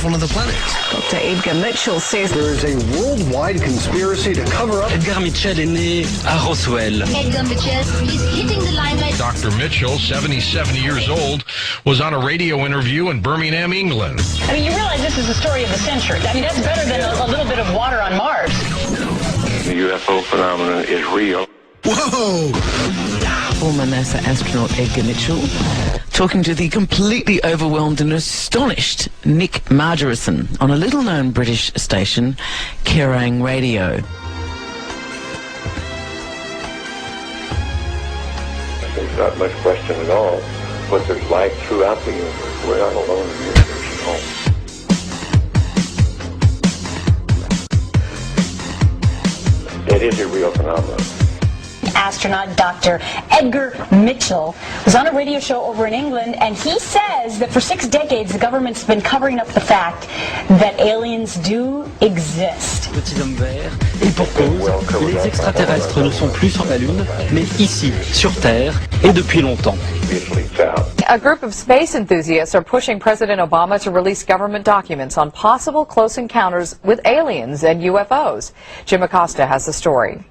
one of the planets. Dr. Edgar Mitchell says there is a worldwide conspiracy to cover up. Edgar Mitchell est né à Roswell. Edgar Mitchell is hitting the limelight. Dr. Mitchell, 77 years old, was on a radio interview in Birmingham, England. I mean, you realize this is the story of the century. I mean, that's better than a little bit of water on Mars. The UFO phenomenon is real. Whoa! former NASA astronaut Edgar Mitchell talking to the completely overwhelmed and astonished Nick Margerison on a little-known British station, Kerrang Radio. There's not much question at all, but there's life throughout the universe. We're not alone in the universe at all. It is a real phenomenon. Astronaut Dr. Edgar Mitchell was on a radio show over in England, and he says that for 6 decades the government's been covering up the fact that aliens do exist. Petit homme vert, et pour cause, les extraterrestres ne sont plus sur la Lune, mais ici, sur Terre, et depuis longtemps. A group of space enthusiasts are pushing President Obama to release government documents on possible close encounters with aliens and UFOs. Jim Acosta has the story.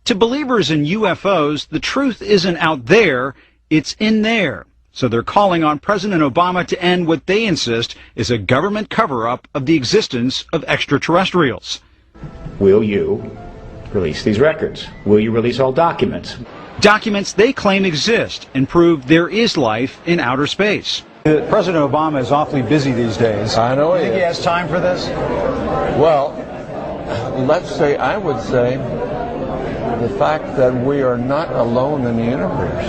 To believers in UFOs, the truth isn't out there, it's in there. So they're calling on President Obama to end what they insist is a government cover-up of the existence of extraterrestrials. Will you release these records? Will you release all documents? Documents they claim exist and prove there is life in outer space. President Obama is awfully busy these days. I know he is. Do you think he has time for this? Well, I would say the fact that we are not alone in the universe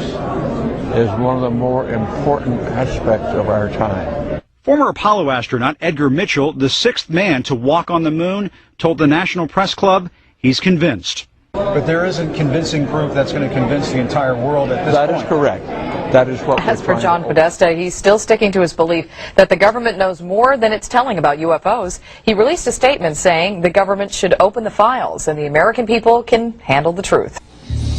is one of the more important aspects of our time. Former Apollo astronaut Edgar Mitchell, the 6th man to walk on the moon, told the National Press Club he's convinced. But there isn't convincing proof that's going to convince the entire world at this point. That is correct. That is what As for John Podesta, he's still sticking to his belief that the government knows more than it's telling about UFOs. He released a statement saying the government should open the files and the American people can handle the truth.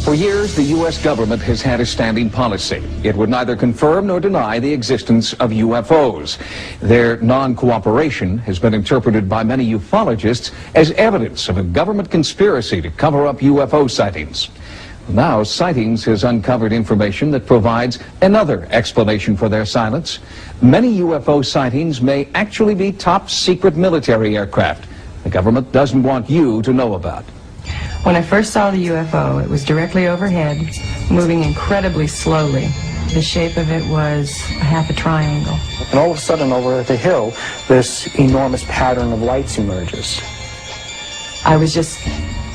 For years, the U.S. government has had a standing policy. It would neither confirm nor deny the existence of UFOs. Their non-cooperation has been interpreted by many ufologists as evidence of a government conspiracy to cover up UFO sightings. Now, Sightings has uncovered information that provides another explanation for their silence. Many UFO sightings may actually be top-secret military aircraft the government doesn't want you to know about. When I first saw the UFO, it was directly overhead, moving incredibly slowly. The shape of it was half a triangle. And all of a sudden, over the hill, this enormous pattern of lights emerges. I was just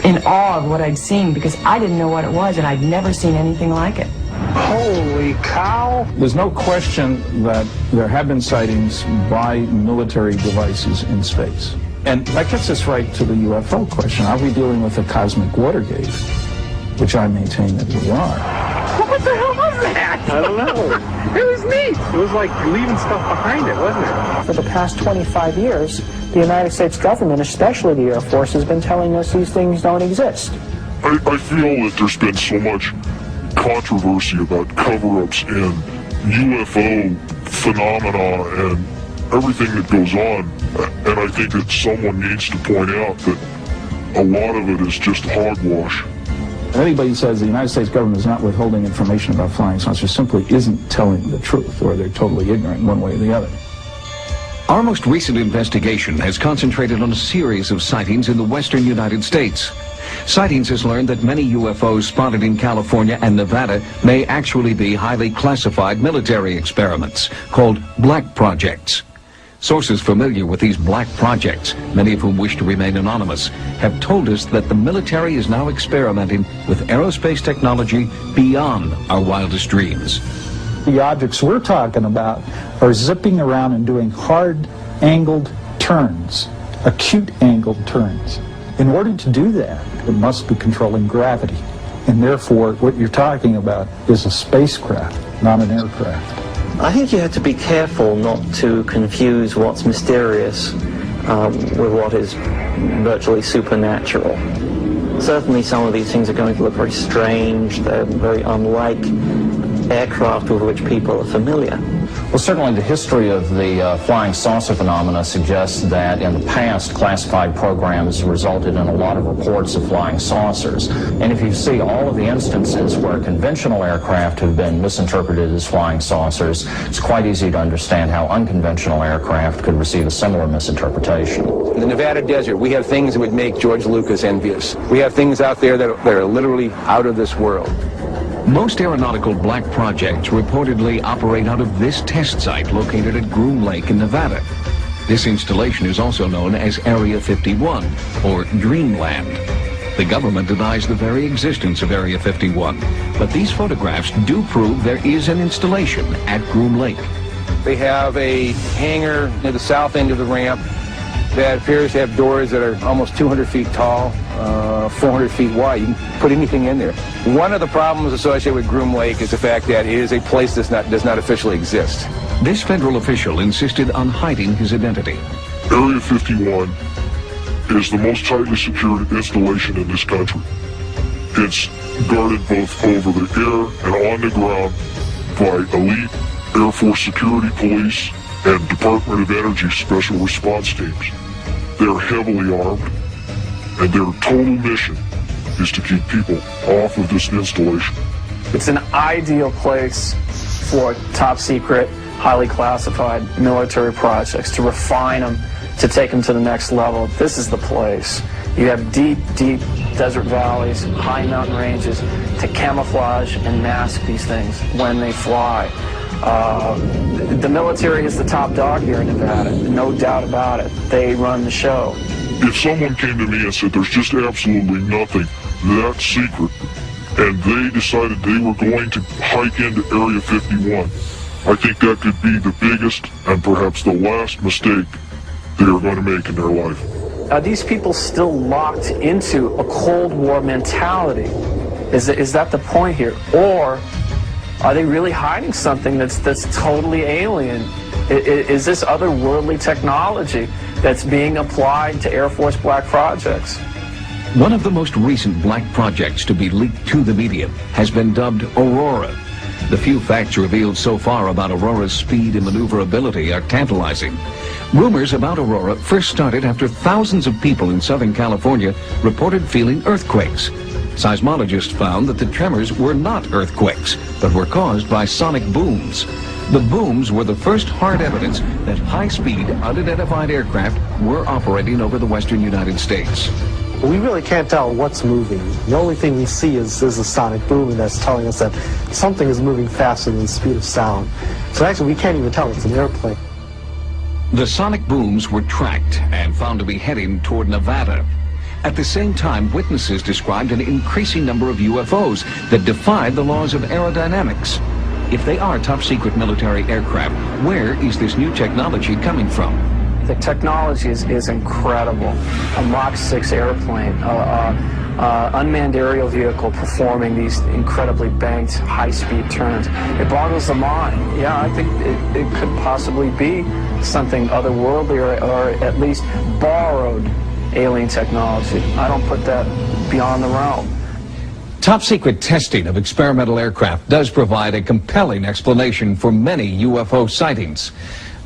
in awe of what I'd seen because I didn't know what it was and I'd never seen anything like it. Holy cow! There's no question that there have been sightings by military devices in space. And that gets us right to the UFO question. Are we dealing with a cosmic Watergate? Which I maintain that we are. What the hell was that? I don't know. It was neat. It was like leaving stuff behind it, wasn't it? For the past 25 years, the United States government, especially the Air Force, has been telling us these things don't exist. I feel that there's been so much controversy about cover-ups and UFO phenomena and everything that goes on, and I think that someone needs to point out that a lot of it is just hogwash. If anybody says the United States government is not withholding information about flying saucers, simply isn't telling the truth, or they're totally ignorant one way or the other. Our most recent investigation has concentrated on a series of sightings in the western United States. Sightings has learned that many UFOs spotted in California and Nevada may actually be highly classified military experiments called black projects. Sources familiar with these black projects, many of whom wish to remain anonymous, have told us that the military is now experimenting with aerospace technology beyond our wildest dreams. The objects we're talking about are zipping around and doing hard angled turns, acute angled turns. In order to do that, it must be controlling gravity. And therefore, what you're talking about is a spacecraft, not an aircraft. I think you have to be careful not to confuse what's mysterious with what is virtually supernatural. Certainly some of these things are going to look very strange. They're very unlike aircraft with which people are familiar. Well, certainly the history of the flying saucer phenomena suggests that in the past, classified programs resulted in a lot of reports of flying saucers. And if you see all of the instances where conventional aircraft have been misinterpreted as flying saucers, it's quite easy to understand how unconventional aircraft could receive a similar misinterpretation. In the Nevada desert, we have things that would make George Lucas envious. We have things out there that are literally out of this world. Most aeronautical black projects reportedly operate out of this test site located at Groom Lake in Nevada. This installation is also known as Area 51, or Dreamland. The government denies the very existence of Area 51, but these photographs do prove there is an installation at Groom Lake. They have a hangar near the south end of the ramp that appears to have doors that are almost 200 feet tall, 400 feet wide. You can put anything in there. One of the problems associated with Groom Lake is the fact that it is a place that does not officially exist. This federal official insisted on hiding his identity. Area 51 is the most tightly secured installation in this country. It's guarded both over the air and on the ground by elite Air Force security police and Department of Energy special response teams. They're heavily armed, and their total mission is to keep people off of this installation. It's an ideal place for top secret, highly classified military projects, to refine them, to take them to the next level. This is the place. You have deep, deep desert valleys, high mountain ranges to camouflage and mask these things when they fly. The military is the top dog here in Nevada, no doubt about it. They run the show. If someone came to me and said there's just absolutely nothing that secret, and they decided they were going to hike into Area 51, I think that could be the biggest and perhaps the last mistake they are going to make in their life. Are these people still locked into a Cold War mentality? Is that the point here? Or are they really hiding something that's totally alien? Is this otherworldly technology that's being applied to Air Force black projects? One of the most recent black projects to be leaked to the media has been dubbed Aurora. The few facts revealed so far about Aurora's speed and maneuverability are tantalizing. Rumors about Aurora first started after thousands of people in Southern California reported feeling earthquakes. Seismologists found that the tremors were not earthquakes, but were caused by sonic booms. The booms were the first hard evidence that high-speed, unidentified aircraft were operating over the western United States. We really can't tell what's moving. The only thing we see is a sonic boom, and that's telling us that something is moving faster than the speed of sound. So actually, we can't even tell it's an airplane. The sonic booms were tracked and found to be heading toward Nevada. At the same time, witnesses described an increasing number of UFOs that defied the laws of aerodynamics. If they are top-secret military aircraft, where is this new technology coming from? The technology is incredible. A Mach 6 airplane, unmanned aerial vehicle performing these incredibly banked high-speed turns. It boggles the mind. Yeah, I think it could possibly be something otherworldly or at least borrowed alien technology. I don't put that beyond the realm. Top-secret testing of experimental aircraft does provide a compelling explanation for many UFO sightings.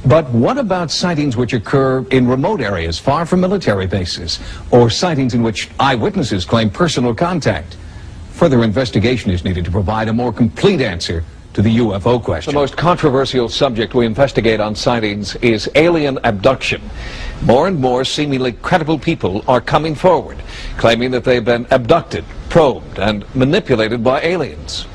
But what about sightings which occur in remote areas far from military bases, or sightings in which eyewitnesses claim personal contact? Further investigation is needed to provide a more complete answer to the UFO question. The most controversial subject we investigate on sightings is alien abduction. More and more seemingly credible people are coming forward, claiming that they've been abducted, probed, and manipulated by aliens.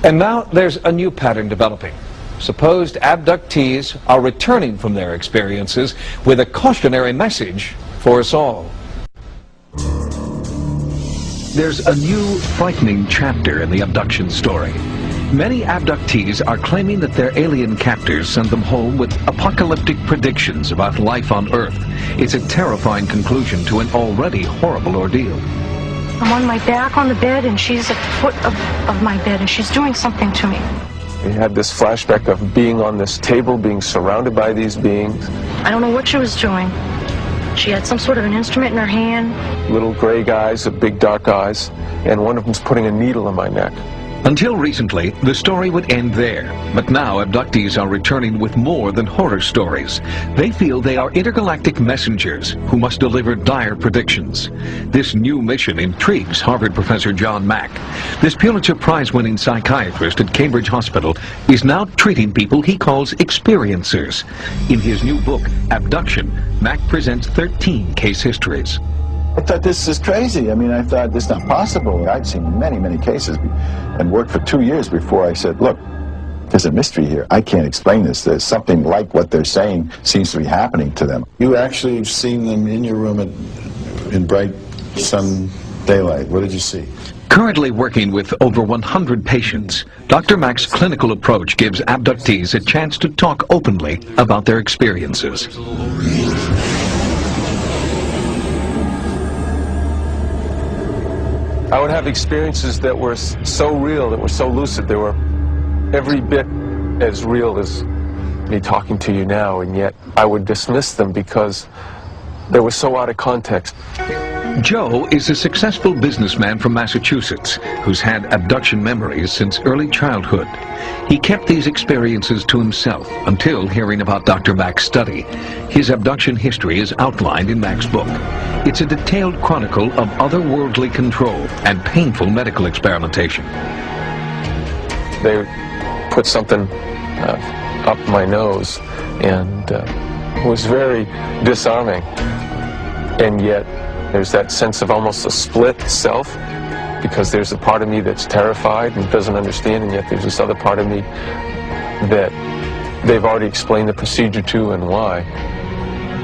And now there's a new pattern developing. Supposed abductees are returning from their experiences with a cautionary message for us all. There's a new, frightening chapter in the abduction story. Many abductees are claiming that their alien captors sent them home with apocalyptic predictions about life on Earth. It's a terrifying conclusion to an already horrible ordeal. I'm on my back on the bed, and she's at the foot of my bed, and she's doing something to me. We had this flashback of being on this table, being surrounded by these beings. I don't know what she was doing. She had some sort of an instrument in her hand. Little gray guys, big dark eyes, and one of them's putting a needle in my neck. Until recently, the story would end there. But now abductees are returning with more than horror stories. They feel they are intergalactic messengers who must deliver dire predictions. This new mission intrigues Harvard professor John Mack. This Pulitzer Prize-winning psychiatrist at Cambridge Hospital is now treating people he calls experiencers. In his new book, Abduction, Mack presents 13 case histories. I thought this is crazy. I mean, I thought this is not possible. I'd seen many, many cases and worked for 2 years before I said, look, there's a mystery here. I can't explain this. There's something like what they're saying seems to be happening to them. You actually have seen them in your room in bright sun daylight. What did you see? Currently working with over 100 patients, Dr. Mack's clinical approach gives abductees a chance to talk openly about their experiences. I would have experiences that were so real, that were so lucid, they were every bit as real as me talking to you now, and yet I would dismiss them because they were so out of context. Joe is a successful businessman from Massachusetts who's had abduction memories since early childhood. He kept these experiences to himself until hearing about Dr. Mack's study. His abduction history is outlined in Mack's book. It's a detailed chronicle of otherworldly control and painful medical experimentation. They put something up my nose, and it was very disarming, and yet there's that sense of almost a split self, because there's a part of me that's terrified and doesn't understand, and yet there's this other part of me that they've already explained the procedure to and why.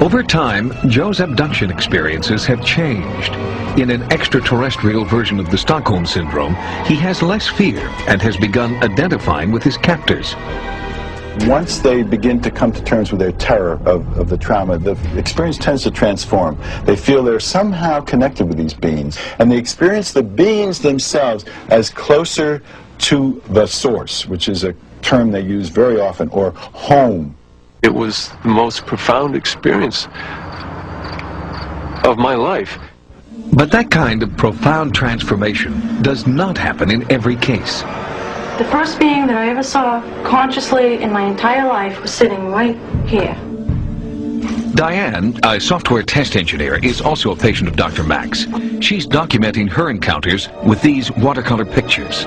Over time, Joe's abduction experiences have changed. In an extraterrestrial version of the Stockholm Syndrome, he has less fear and has begun identifying with his captors. Once they begin to come to terms with their terror of the trauma, the experience tends to transform. They feel they're somehow connected with these beings, and they experience the beings themselves as closer to the source, which is a term they use very often, or home. It was the most profound experience of my life. But that kind of profound transformation does not happen in every case. The first being that I ever saw consciously in my entire life was sitting right here. Diane, a software test engineer, is also a patient of Dr. Mack's. She's documenting her encounters with these watercolor pictures.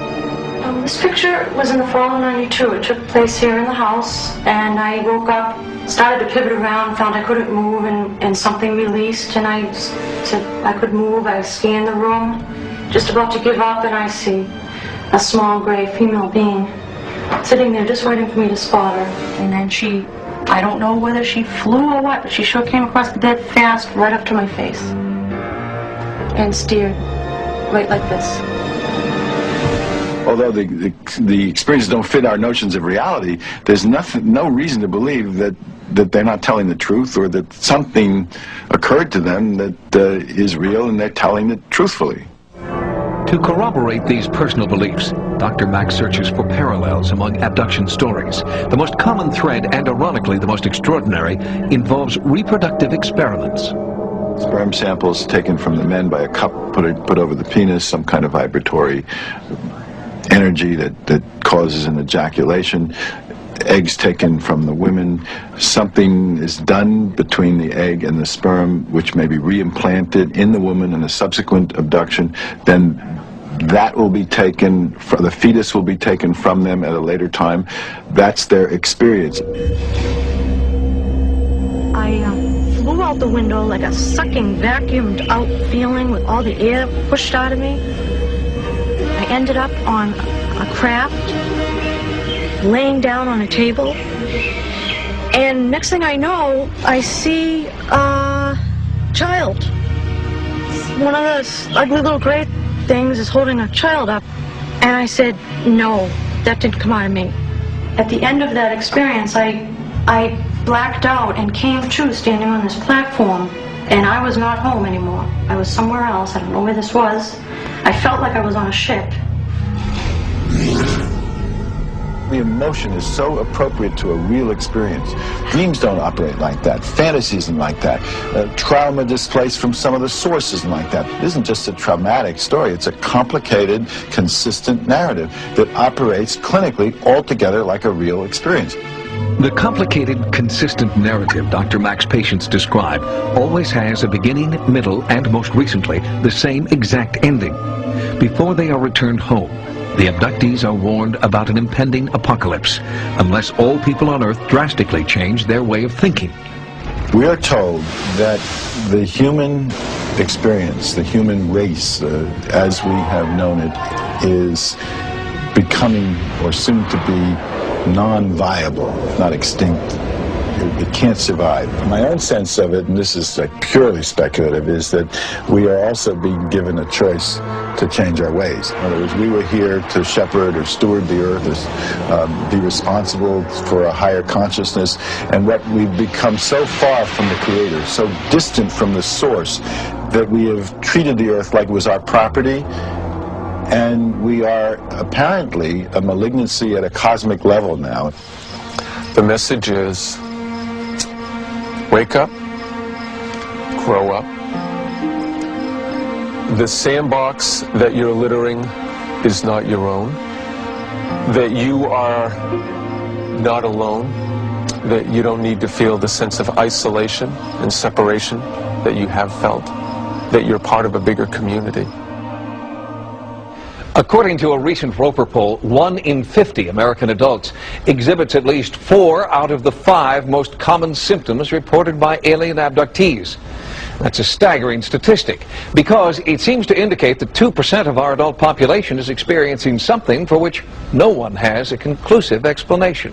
This picture was in the fall of '92. It took place here in the house, and I woke up, started to pivot around, found I couldn't move, and something released, and I said I could move. I scanned the room, just about to give up, and I see a small gray female being sitting there just waiting for me to spot her. And then she, I don't know whether she flew or what, but she sure came across the bed fast, right up to my face, and stared right like this. Although the experiences don't fit our notions of reality, there's no reason to believe that they're not telling the truth, or that something occurred to them that is real and they're telling it truthfully. To corroborate these personal beliefs, Dr. Mack searches for parallels among abduction stories. The most common thread, and ironically the most extraordinary, involves reproductive experiments. Sperm samples taken from the men by a cup put over the penis, some kind of vibratory energy that causes an ejaculation. Eggs taken from the women. Something is done between the egg and the sperm, which may be reimplanted in the woman in a subsequent abduction. Then that will be taken, the fetus will be taken from them at a later time. That's their experience. I flew out the window like a sucking, vacuumed out feeling with all the air pushed out of me. I ended up on a craft, laying down on a table, and next thing I know, I see a child. One of those ugly little gray things is holding a child up, and I said, no, that didn't come out of me. At the end of that experience, I blacked out and came to standing on this platform, and I was not home anymore. I was somewhere else. I don't know where this was. I felt like I was on a ship. the emotion is so appropriate to a real experience. Dreams don't operate like that. Fantasy isn't like that. Trauma displaced from some of the sources isn't like that. It isn't just a traumatic story. It's a complicated, consistent narrative that operates clinically altogether like a real experience. The complicated, consistent narrative Dr. Mack's patients describe always has a beginning, middle, and most recently, the same exact ending. Before they are returned home, the abductees are warned about an impending apocalypse, unless all people on Earth drastically change their way of thinking. We are told that the human experience, the human race, as we have known it, is becoming, or soon to be, non-viable, not extinct. It can't survive. My own sense of it, and this is like purely speculative, is that we are also being given a choice to change our ways. In other words, we were here to shepherd or steward the earth, be responsible for a higher consciousness, and what we've become so far from the Creator, so distant from the source, that we have treated the earth like it was our property. And we are apparently a malignancy at a cosmic level now. The message is, wake up, grow up. The sandbox that you're littering is not your own. That you are not alone. That you don't need to feel the sense of isolation and separation that you have felt. That you're part of a bigger community. According to a recent Roper poll, 1 in 50 American adults exhibits at least 4 out of the 5 most common symptoms reported by alien abductees. That's a staggering statistic, because it seems to indicate that 2% of our adult population is experiencing something for which no one has a conclusive explanation.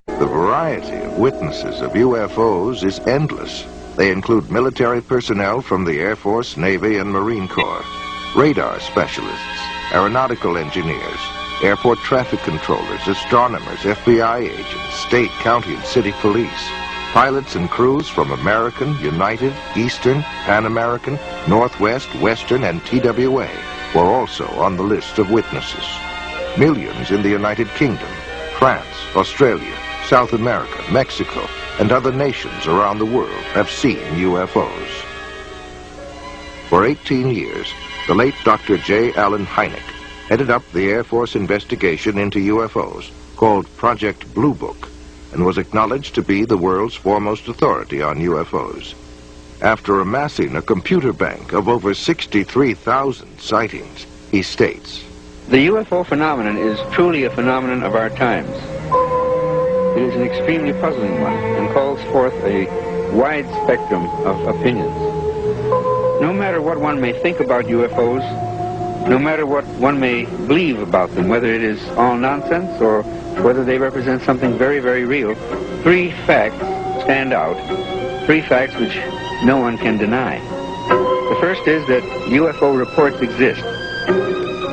The variety of witnesses of UFOs is endless. They include military personnel from the Air Force, Navy, and Marine Corps, radar specialists, aeronautical engineers, airport traffic controllers, astronomers, FBI agents, state, county, and city police, pilots and crews from American, United, Eastern, Pan American, Northwest, Western, and TWA were also on the list of witnesses. Millions in the United Kingdom, France, Australia, South America, Mexico, and other nations around the world have seen UFOs. For 18 years, the late Dr. J. Allen Hynek headed up the Air Force investigation into UFOs, called Project Blue Book, and was acknowledged to be the world's foremost authority on UFOs. After amassing a computer bank of over 63,000 sightings, he states, "The UFO phenomenon is truly a phenomenon of our times. It is an extremely puzzling one and calls forth a wide spectrum of opinions. No matter what one may think about UFOs, no matter what one may believe about them, whether it is all nonsense or whether they represent something very, very real, 3 facts stand out, 3 facts which no one can deny. The first is that UFO reports exist.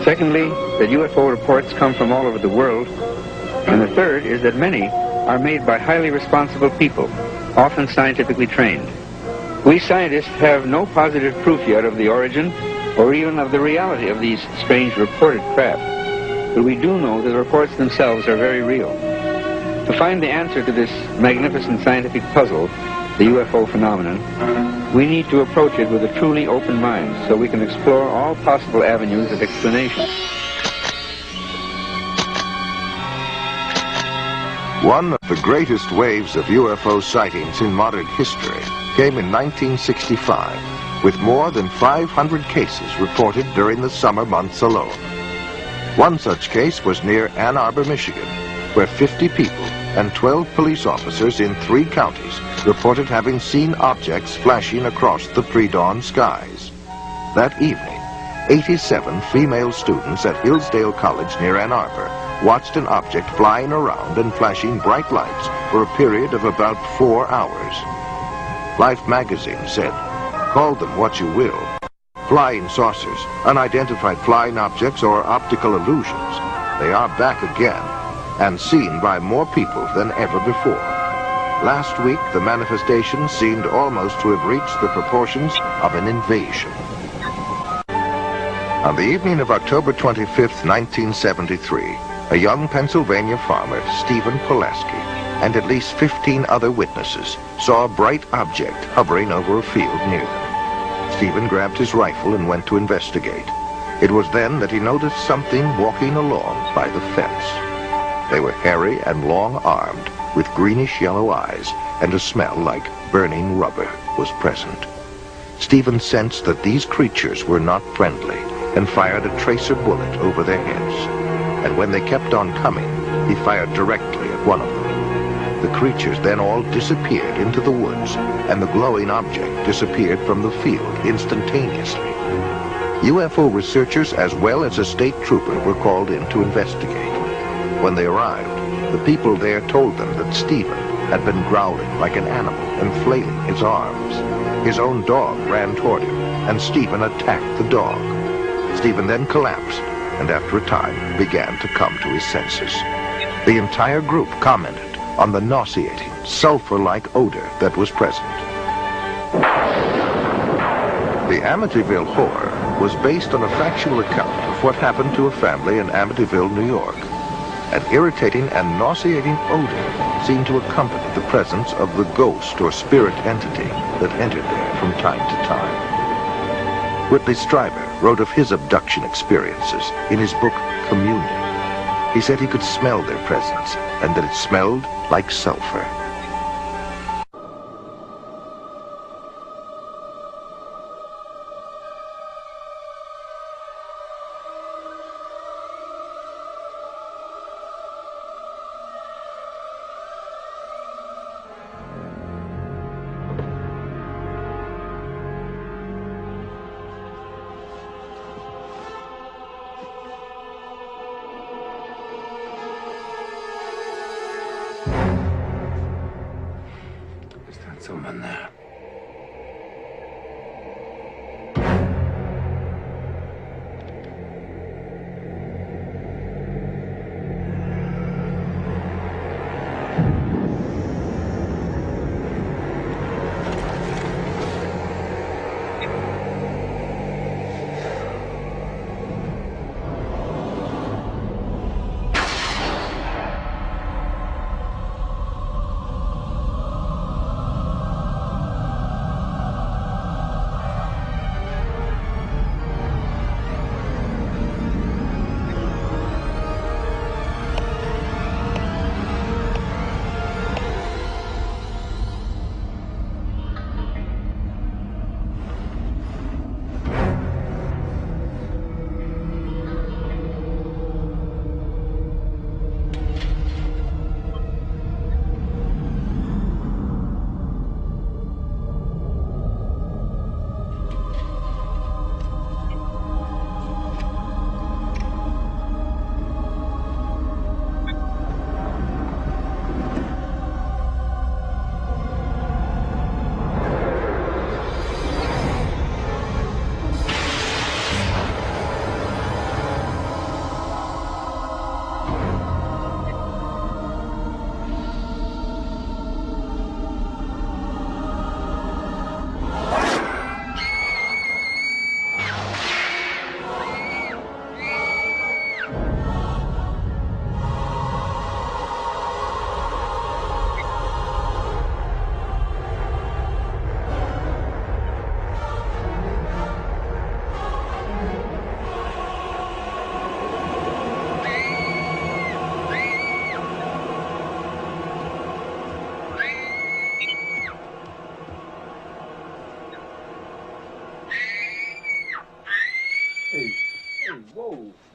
Secondly, that UFO reports come from all over the world. And the third is that many are made by highly responsible people, often scientifically trained. We scientists have no positive proof yet of the origin or even of the reality of these strange reported craft, but we do know that the reports themselves are very real. To find the answer to this magnificent scientific puzzle, the UFO phenomenon, we need to approach it with a truly open mind so we can explore all possible avenues of explanation." One of the greatest waves of UFO sightings in modern history came in 1965, with more than 500 cases reported during the summer months alone. One such case was near Ann Arbor, Michigan, where 50 people and 12 police officers in 3 counties reported having seen objects flashing across the pre-dawn skies. That evening, 87 female students at Hillsdale College near Ann Arbor watched an object flying around and flashing bright lights for a period of about 4 hours. Life magazine said, "Call them what you will. Flying saucers, unidentified flying objects, or optical illusions, they are back again and seen by more people than ever before." Last week, the manifestation seemed almost to have reached the proportions of an invasion. On the evening of October 25th, 1973, a young Pennsylvania farmer, Stephen Pulaski, and at least 15 other witnesses saw a bright object hovering over a field near them. Stephen grabbed his rifle and went to investigate. It was then that he noticed something walking along by the fence. They were hairy and long-armed, with greenish-yellow eyes, and a smell like burning rubber was present. Stephen sensed that these creatures were not friendly and fired a tracer bullet over their heads. And when they kept on coming, he fired directly at one of them. The creatures then all disappeared into the woods, and the glowing object disappeared from the field instantaneously. UFO researchers as well as a state trooper were called in to investigate. When they arrived, the people there told them that Stephen had been growling like an animal and flailing his arms. His own dog ran toward him, and Stephen attacked the dog. Stephen then collapsed, and after a time began to come to his senses. The entire group commented on the nauseating, sulfur-like odor that was present. The Amityville Horror was based on a factual account of what happened to a family in Amityville, New York. An irritating and nauseating odor seemed to accompany the presence of the ghost or spirit entity that entered there from time to time. Whitley Strieber wrote of his abduction experiences in his book, Communion. He said he could smell their presence and that it smelled like sulfur. Someone there.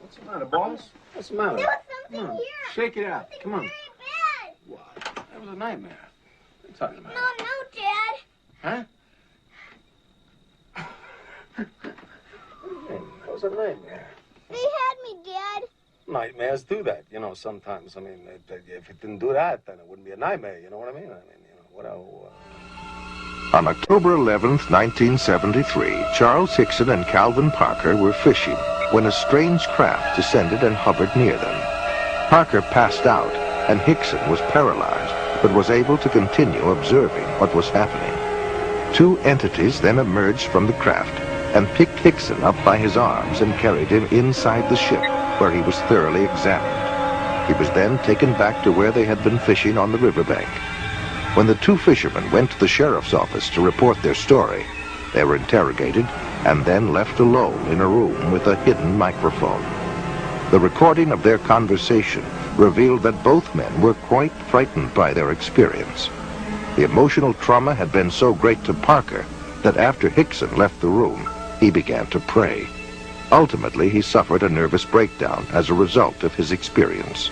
What's the matter, boss? What's the matter? There was something Come on. here. Shake it out. Come on. Bad. What? That was a nightmare. What are you talking about? No, Dad. Huh? That was a nightmare. They had me, Dad. Nightmares do that, you know, sometimes. I mean, if it didn't do that, then it wouldn't be a nightmare, you know what I mean? I mean, you know, what On October 11th, 1973, Charles Hickson and Calvin Parker were fishing when a strange craft descended and hovered near them. Parker passed out, and Hickson was paralyzed, but was able to continue observing what was happening. Two entities then emerged from the craft and picked Hickson up by his arms and carried him inside the ship, where he was thoroughly examined. He was then taken back to where they had been fishing on the riverbank. When the two fishermen went to the sheriff's office to report their story, they were interrogated and then left alone in a room with a hidden microphone. The recording of their conversation revealed that both men were quite frightened by their experience. The emotional trauma had been so great to Parker that after Hickson left the room, he began to pray. Ultimately, he suffered a nervous breakdown as a result of his experience.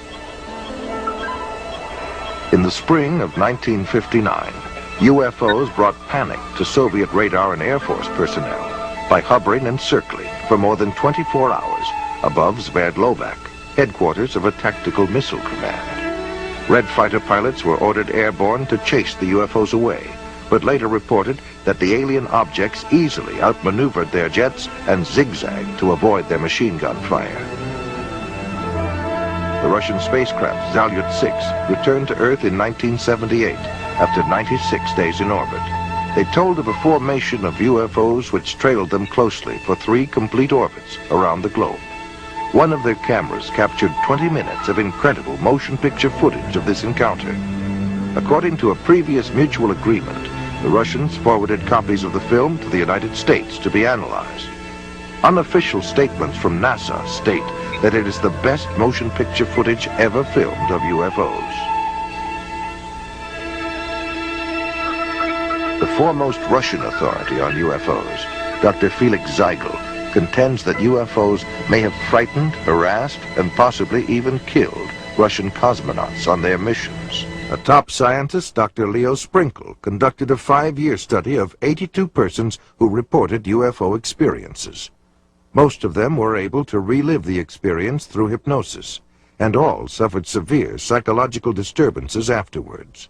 In the spring of 1959, UFOs brought panic to Soviet radar and Air Force personnel by hovering and circling for more than 24 hours above Sverdlovsk, headquarters of a tactical missile command. Red fighter pilots were ordered airborne to chase the UFOs away, but later reported that the alien objects easily outmaneuvered their jets and zigzagged to avoid their machine gun fire. The Russian spacecraft Salyut-6 returned to Earth in 1978 after 96 days in orbit. They told of a formation of UFOs which trailed them closely for 3 complete orbits around the globe. One of their cameras captured 20 minutes of incredible motion picture footage of this encounter. According to a previous mutual agreement, the Russians forwarded copies of the film to the United States to be analyzed. Unofficial statements from NASA state that it is the best motion picture footage ever filmed of UFOs. The foremost Russian authority on UFOs, Dr. Felix Zeigel, contends that UFOs may have frightened, harassed, and possibly even killed Russian cosmonauts on their missions. A top scientist, Dr. Leo Sprinkle, conducted a 5-year study of 82 persons who reported UFO experiences. Most of them were able to relive the experience through hypnosis, and all suffered severe psychological disturbances afterwards.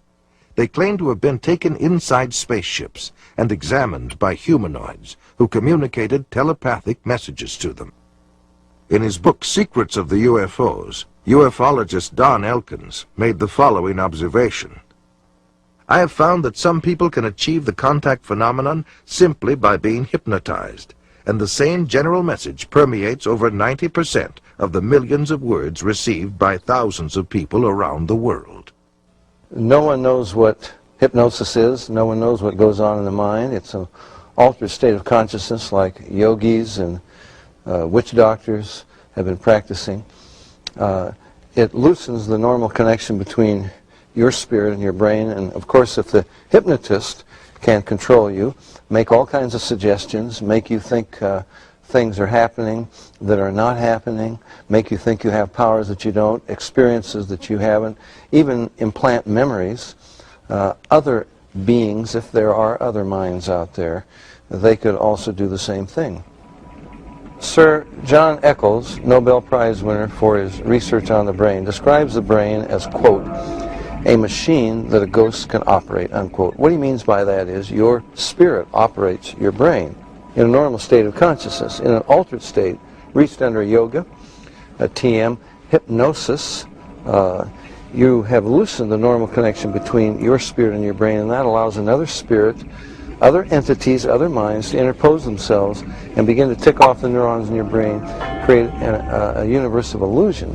They claimed to have been taken inside spaceships and examined by humanoids who communicated telepathic messages to them. In his book Secrets of the UFOs, ufologist Don Elkins made the following observation. I have found that some people can achieve the contact phenomenon simply by being hypnotized, and the same general message permeates over 90% of the millions of words received by thousands of people around the world. No one knows what hypnosis is. No one knows what goes on in the mind. It's an altered state of consciousness like yogis and witch doctors have been practicing. It loosens the normal connection between your spirit and your brain, and of course if the hypnotist can control you, make all kinds of suggestions, make you think things are happening that are not happening, make you think you have powers that you don't, experiences that you haven't, even implant memories. Other beings, if there are other minds out there, they could also do the same thing. Sir John Eccles, Nobel Prize winner for his research on the brain, describes the brain as, quote, a machine that a ghost can operate, unquote. What he means by that is your spirit operates your brain in a normal state of consciousness. In an altered state, reached under yoga, a TM, hypnosis, you have loosened the normal connection between your spirit and your brain, and that allows another spirit, other entities, other minds to interpose themselves and begin to tick off the neurons in your brain, create a universe of illusion.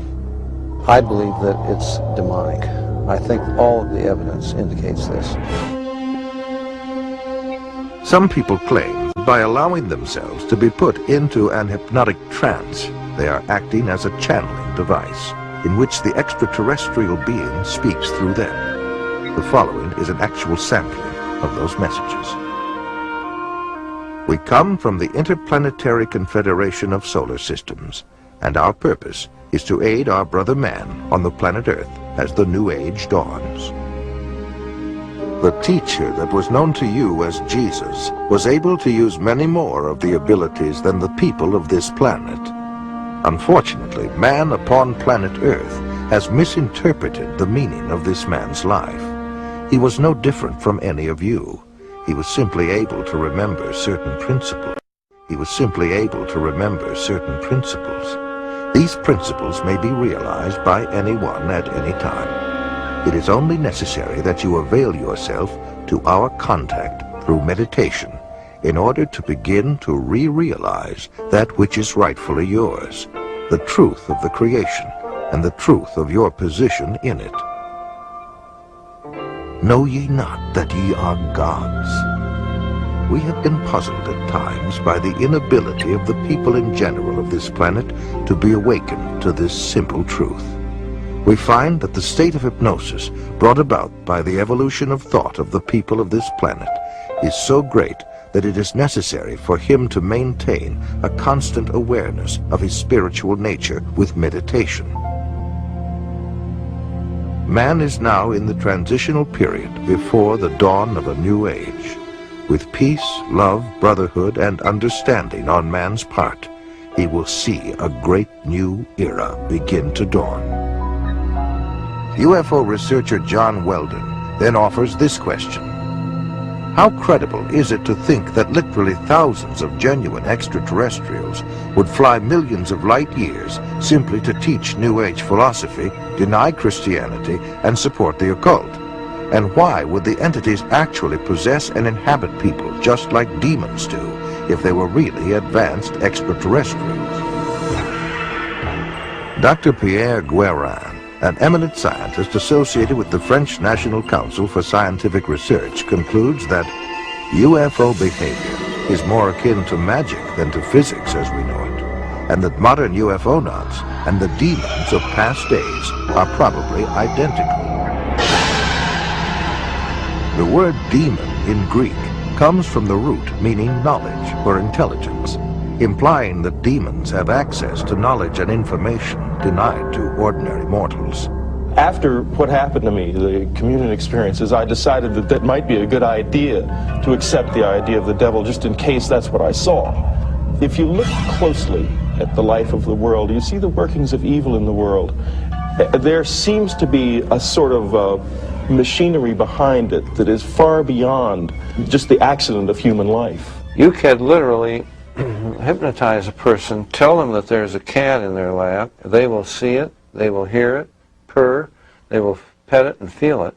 I believe that it's demonic. I think all of the evidence indicates this. Some people claim that by allowing themselves to be put into an hypnotic trance, they are acting as a channeling device in which the extraterrestrial being speaks through them. The following is an actual sampling of those messages. We come from the Interplanetary Confederation of Solar Systems, and our purpose is to aid our brother man on the planet Earth as the new age dawns. The teacher that was known to you as Jesus was able to use many more of the abilities than the people of this planet. Unfortunately, man upon planet Earth has misinterpreted the meaning of this man's life. He was no different from any of you. He was simply able to remember certain principles. These principles may be realized by anyone at any time. It is only necessary that you avail yourself to our contact through meditation in order to begin to re-realize that which is rightfully yours, the truth of the creation and the truth of your position in it. Know ye not that ye are gods? We have been puzzled at times by the inability of the people in general of this planet to be awakened to this simple truth. We find that the state of hypnosis brought about by the evolution of thought of the people of this planet is so great that it is necessary for him to maintain a constant awareness of his spiritual nature with meditation. Man is now in the transitional period before the dawn of a new age. With peace, love, brotherhood, and understanding on man's part, he will see a great new era begin to dawn. UFO researcher John Weldon then offers this question. How credible is it to think that literally thousands of genuine extraterrestrials would fly millions of light years simply to teach New Age philosophy, deny Christianity, and support the occult? And why would the entities actually possess and inhabit people just like demons do if they were really advanced extraterrestrials? Dr. Pierre Guérin, an eminent scientist associated with the French National Council for Scientific Research, concludes that UFO behavior is more akin to magic than to physics as we know it, and that modern UFO-nauts and the demons of past days are probably identical. The word demon in Greek comes from the root meaning knowledge or intelligence, implying that demons have access to knowledge and information denied to ordinary mortals. After what happened to me, the communion experiences, I decided that that might be a good idea to accept the idea of the devil just in case that's what I saw. If you look closely at the life of the world, you see the workings of evil in the world. There seems to be a sort of machinery behind it that is far beyond just the accident of human life. You can literally hypnotize a person, tell them that there's a cat in their lap, they will see it, they will hear it, purr, they will pet it and feel it.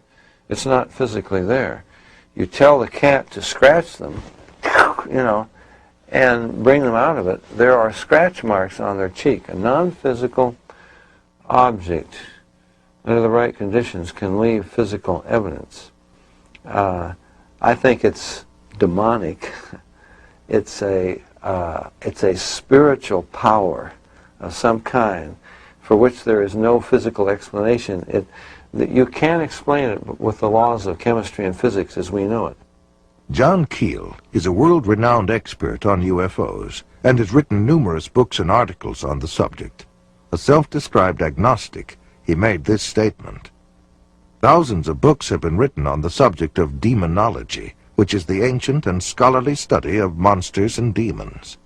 It's not physically there. You tell the cat to scratch them, you know, and bring them out of it. There are scratch marks on their cheek. A non-physical object under the right conditions can leave physical evidence. I think it's demonic. It's a spiritual power of some kind for which there is no physical explanation. You can't explain it with the laws of chemistry and physics as we know it. John Keel is a world-renowned expert on UFOs and has written numerous books and articles on the subject. A self-described agnostic, he made this statement. Thousands of books have been written on the subject of demonology, which is the ancient and scholarly study of monsters and demons.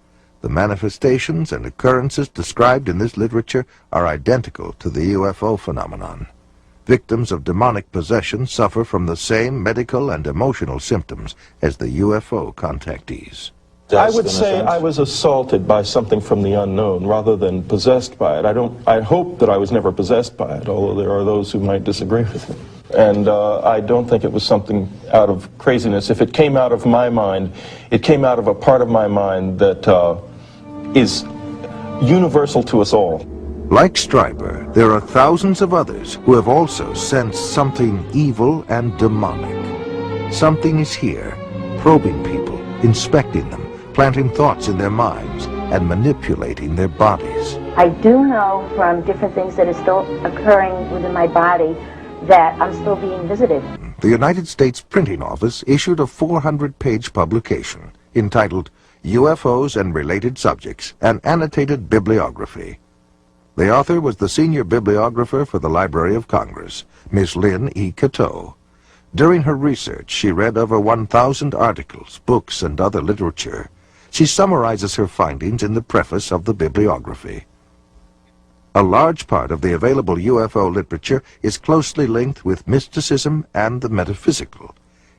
The manifestations and occurrences described in this literature are identical to the UFO phenomenon. Victims of demonic possession suffer from the same medical and emotional symptoms as the UFO contactees. I would say I was assaulted by something from the unknown rather than possessed by it. I hope that I was never possessed by it, although there are those who might disagree with me. And I don't think it was something out of craziness. If it came out of my mind, it came out of a part of my mind that is universal to us all. Like Stryper, there are thousands of others who have also sensed something evil and demonic. Something is here, probing people, inspecting them, planting thoughts in their minds, and manipulating their bodies. I do know from different things that is still occurring within my body that I'm still being visited. The United States Printing Office issued a 400-page publication entitled UFOs and Related Subjects, an Annotated Bibliography. The author was the senior bibliographer for the Library of Congress, Miss Lynn E. Cateau. During her research, she read over 1,000 articles, books, and other literature. She summarizes her findings in the preface of the bibliography. A large part of the available UFO literature is closely linked with mysticism and the metaphysical.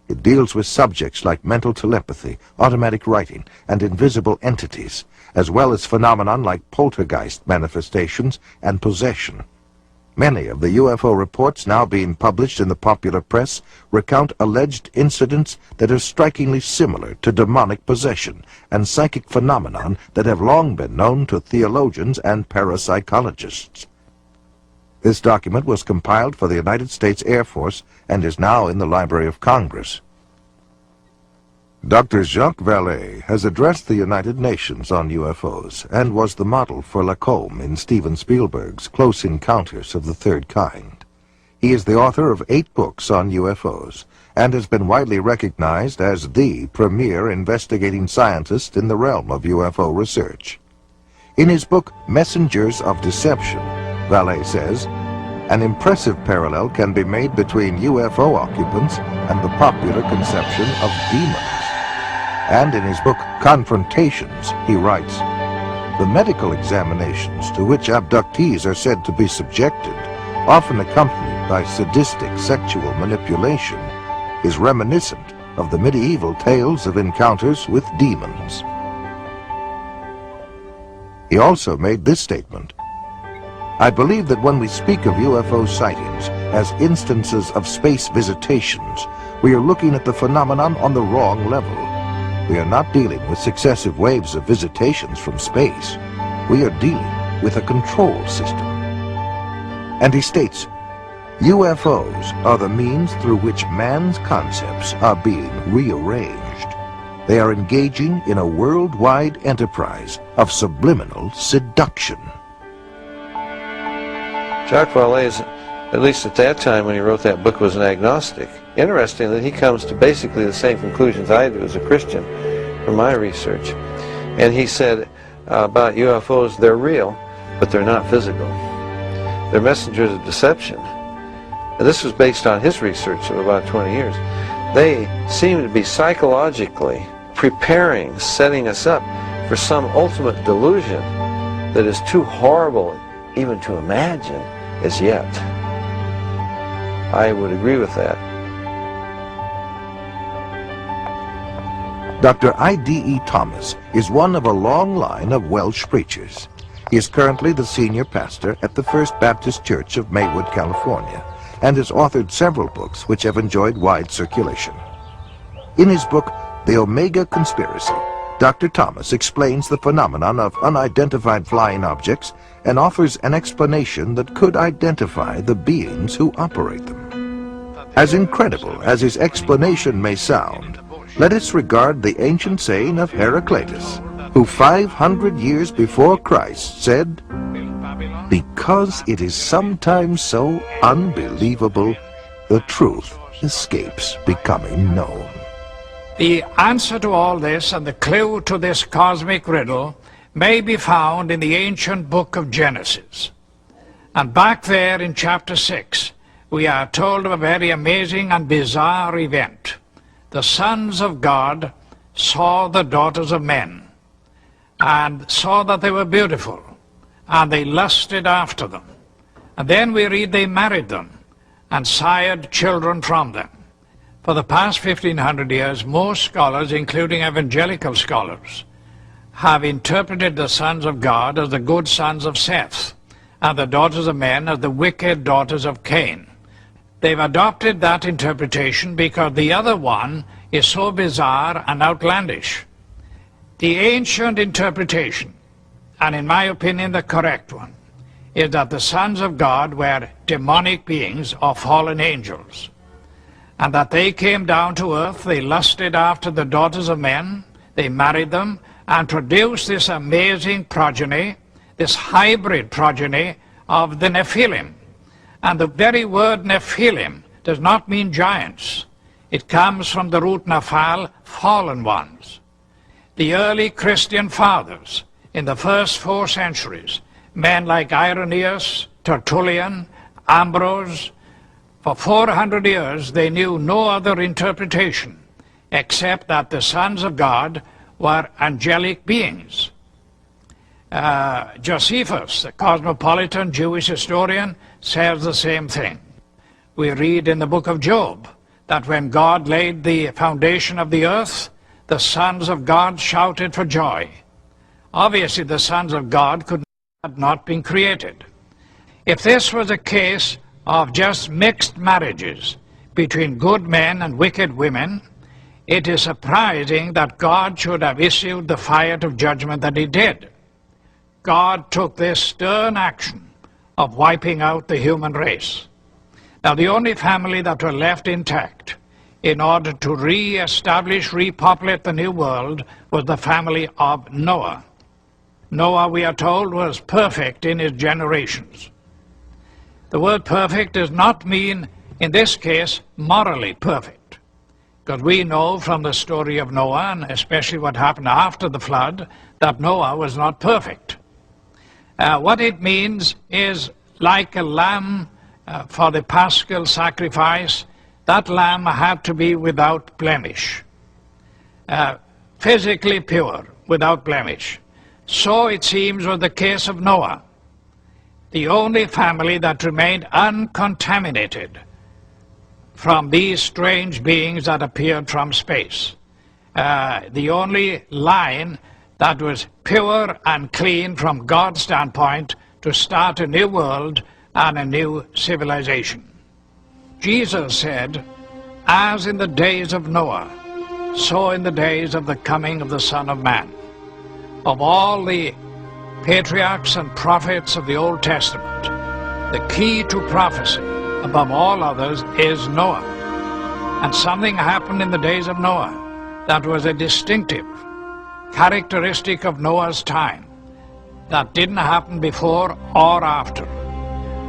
It deals with subjects like mental telepathy, automatic writing, and invisible entities, as well as phenomenon like poltergeist manifestations and possession. Many of the UFO reports now being published in the popular press recount alleged incidents that are strikingly similar to demonic possession and psychic phenomenon that have long been known to theologians and parapsychologists. This document was compiled for the United States Air Force and is now in the Library of Congress. Dr. Jacques Vallée has addressed the United Nations on UFOs and was the model for Lacombe in Steven Spielberg's Close Encounters of the Third Kind. He is the author of 8 books on UFOs and has been widely recognized as the premier investigating scientist in the realm of UFO research. In his book, Messengers of Deception, Vallée says, an impressive parallel can be made between UFO occupants and the popular conception of demons. And in his book, Confrontations, he writes, the medical examinations to which abductees are said to be subjected, often accompanied by sadistic sexual manipulation, is reminiscent of the medieval tales of encounters with demons. He also made this statement, I believe that when we speak of UFO sightings as instances of space visitations, we are looking at the phenomenon on the wrong level. We are not dealing with successive waves of visitations from space. We are dealing with a control system. And he states, UFOs are the means through which man's concepts are being rearranged. They are engaging in a worldwide enterprise of subliminal seduction. Jacques Vallée, at least at that time when he wrote that book, was an agnostic. Interesting that he comes to basically the same conclusions I do as a Christian from my research. And he said about UFOs, they're real, but they're not physical. They're messengers of deception. And this was based on his research of about 20 years. They seem to be psychologically preparing, setting us up for some ultimate delusion that is too horrible even to imagine as yet. I would agree with that. Dr. I.D.E. Thomas is one of a long line of Welsh preachers. He is currently the senior pastor at the First Baptist Church of Maywood, California, and has authored several books which have enjoyed wide circulation. In his book, The Omega Conspiracy, Dr. Thomas explains the phenomenon of unidentified flying objects and offers an explanation that could identify the beings who operate them. As incredible as his explanation may sound, let us regard the ancient saying of Heraclitus, who 500 years before Christ said, because it is sometimes so unbelievable, the truth escapes becoming known. The answer to all this and the clue to this cosmic riddle may be found in the ancient book of Genesis. And back there in chapter 6, we are told of a very amazing and bizarre event. The sons of God saw the daughters of men and saw that they were beautiful, and they lusted after them. And then we read they married them and sired children from them. For the past 1,500 years, most scholars, including evangelical scholars, have interpreted the sons of God as the good sons of Seth, and the daughters of men as the wicked daughters of Cain. They've adopted that interpretation because the other one is so bizarre and outlandish. The ancient interpretation, and in my opinion the correct one, is that the sons of God were demonic beings or fallen angels, and that they came down to earth, they lusted after the daughters of men, they married them, and produced this amazing progeny, this hybrid progeny of the Nephilim. And the very word Nephilim does not mean giants. It comes from the root Naphal, fallen ones. The early Christian fathers in the first 4 centuries, men like Irenaeus, Tertullian, Ambrose, for 400 years they knew no other interpretation except that the sons of God were angelic beings. Josephus, the cosmopolitan Jewish historian, says the same thing. We read in the book of Job that when God laid the foundation of the earth, the sons of God shouted for joy. Obviously, the sons of God could have not been created. If this was a case of just mixed marriages between good men and wicked women, it is surprising that God should have issued the fire of judgment that he did. God took this stern action of wiping out the human race. Now, the only family that were left intact in order to re-establish, repopulate the new world was the family of Noah. Noah, we are told, was perfect in his generations. The word perfect does not mean, in this case, morally perfect, because we know from the story of Noah, and especially what happened after the flood, that Noah was not perfect. What it means is like a lamb for the paschal sacrifice, that lamb had to be without blemish, physically pure, without blemish. So it seems was the case of Noah, the only family that remained uncontaminated from these strange beings that appeared from space. The only line that was pure and clean from God's standpoint to start a new world and a new civilization. Jesus said, as in the days of Noah, so in the days of the coming of the Son of Man. Of all the patriarchs and prophets of the Old Testament, the key to prophecy above all others is Noah. And something happened in the days of Noah that was a distinctive characteristic of Noah's time that didn't happen before or after.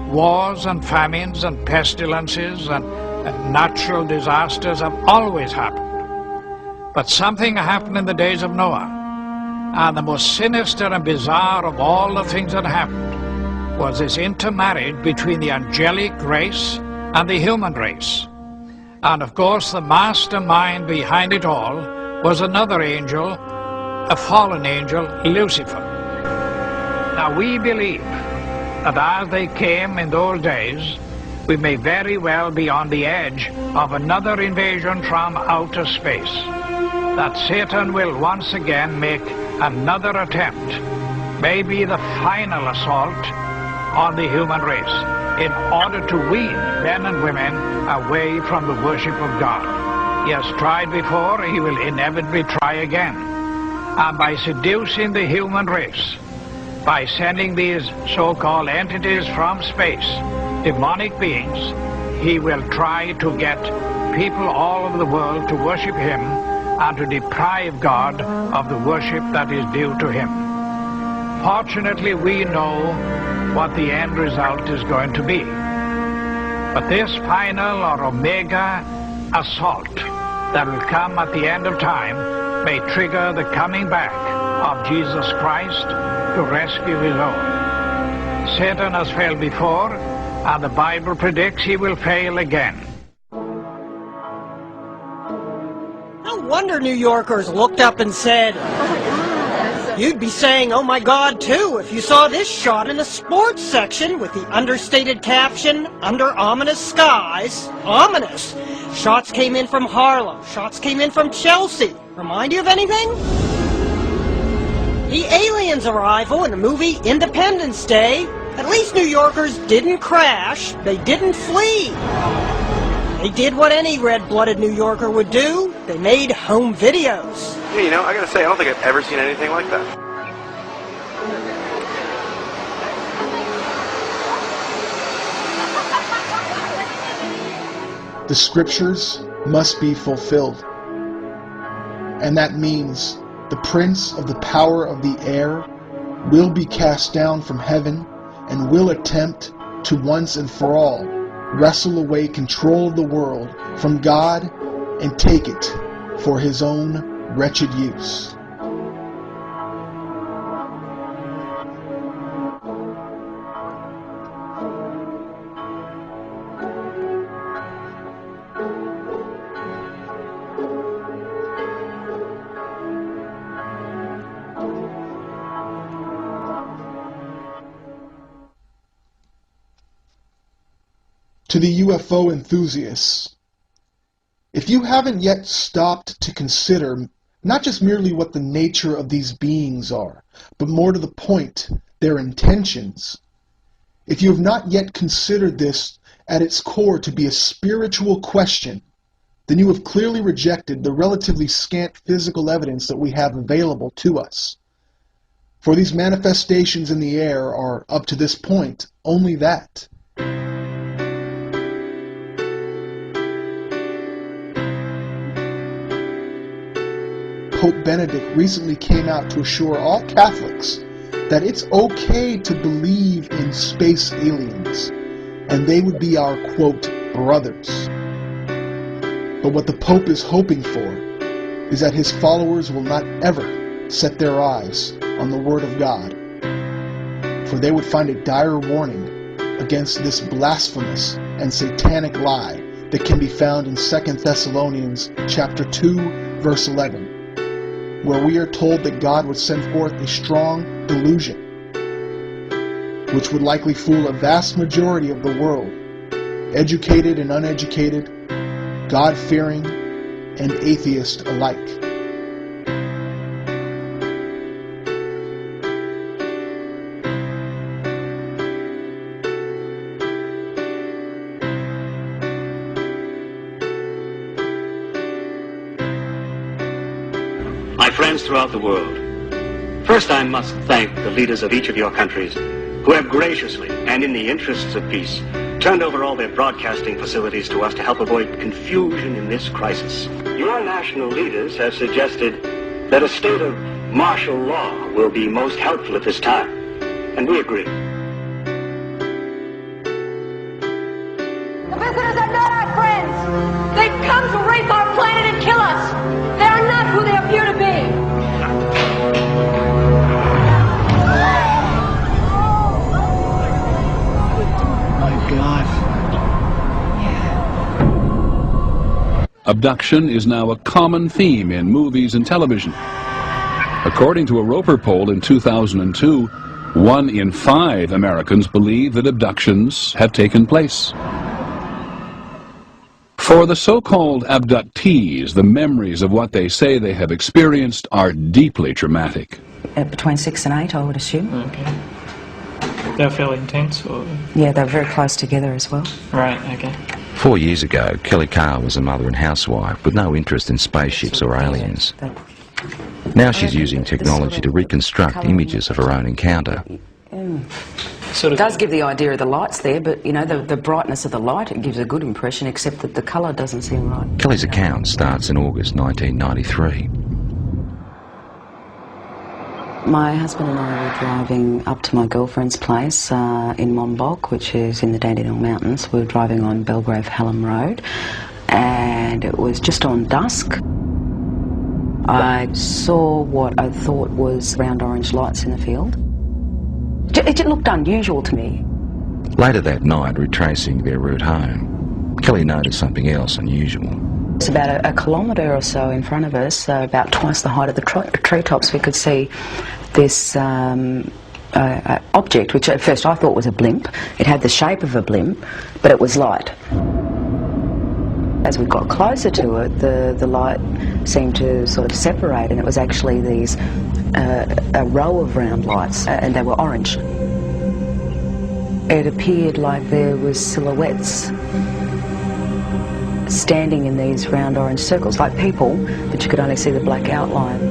Wars and famines and pestilences and natural disasters have always happened. But something happened in the days of Noah, and the most sinister and bizarre of all the things that happened was this intermarriage between the angelic race and the human race. And of course the mastermind behind it all was another angel, a fallen angel, Lucifer. Now we believe that as they came in those days, we may very well be on the edge of another invasion from outer space, that Satan will once again make another attempt, maybe the final assault on the human race, in order to wean men and women away from the worship of God. He has tried before, he will inevitably try again. And by seducing the human race, by sending these so-called entities from space, demonic beings, he will try to get people all over the world to worship him and to deprive God of the worship that is due to him. Fortunately, we know what the end result is going to be. But this final or omega assault that will come at the end of time may trigger the coming back of Jesus Christ to rescue his own. Satan has failed before, and the Bible predicts he will fail again. No wonder New Yorkers looked up and said, you'd be saying, oh my God, too, if you saw this shot in the sports section with the understated caption, under ominous skies. Ominous. Shots came in from Harlem. Shots came in from Chelsea. Remind you of anything? The aliens' arrival in the movie Independence Day. At least New Yorkers didn't crash. They didn't flee. They did what any red-blooded New Yorker would do. They made home videos. Yeah, you know, I gotta say, I don't think I've ever seen anything like that. The scriptures must be fulfilled. And that means the prince of the power of the air will be cast down from heaven and will attempt to once and for all wrestle away control of the world from God and take it for his own wretched use. To the UFO enthusiasts, if you haven't yet stopped to consider not just merely what the nature of these beings are, but more to the point, their intentions, if you have not yet considered this at its core to be a spiritual question, then you have clearly rejected the relatively scant physical evidence that we have available to us. For these manifestations in the air are, up to this point, only that. Pope Benedict recently came out to assure all Catholics that it's okay to believe in space aliens, and they would be our, quote, brothers. But what the Pope is hoping for is that his followers will not ever set their eyes on the Word of God, for they would find a dire warning against this blasphemous and satanic lie that can be found in 2 Thessalonians chapter 2, verse 11, where we are told that God would send forth a strong delusion, which would likely fool a vast majority of the world, educated and uneducated, God-fearing and atheist alike. My friends throughout the world, first I must thank the leaders of each of your countries who have graciously and in the interests of peace turned over all their broadcasting facilities to us to help avoid confusion in this crisis. Your national leaders have suggested that a state of martial law will be most helpful at this time, and we agree. The visitors are not our friends. They've come to rape our planet and kill us. They are not who they appear to be. Abduction is now a common theme in movies and television. According to a Roper poll in 2002, 1 in 5 Americans believe that abductions have taken place. For the so-called abductees, the memories of what they say they have experienced are deeply traumatic. Between 6 and 8, I would assume. Okay. They're fairly intense, or? Yeah, they're very close together as well. Right, okay. 4 years ago, Kelly Carr was a mother and housewife with no interest in spaceships or aliens. Now she's using technology to reconstruct images of her own encounter. It does give the idea of the lights there, but, you know, the brightness of the light, it gives a good impression, except that the colour doesn't seem right. Kelly's account starts in August 1993. My husband and I were driving up to my girlfriend's place in Monbulk, which is in the Dandenong Mountains. We were driving on Belgrave Hallam Road, and it was just on dusk. I saw what I thought was round orange lights in the field. It looked unusual to me. Later that night, retracing their route home, Kelly noticed something else unusual. It's about a kilometre or so in front of us, about twice the height of the treetops. We could see this object, which at first I thought was a blimp. It had the shape of a blimp, but it was light. As we got closer to it, the light seemed to sort of separate, and it was actually these a row of round lights, and they were orange. It appeared like there was silhouettes standing in these round orange circles, like people, but you could only see the black outline.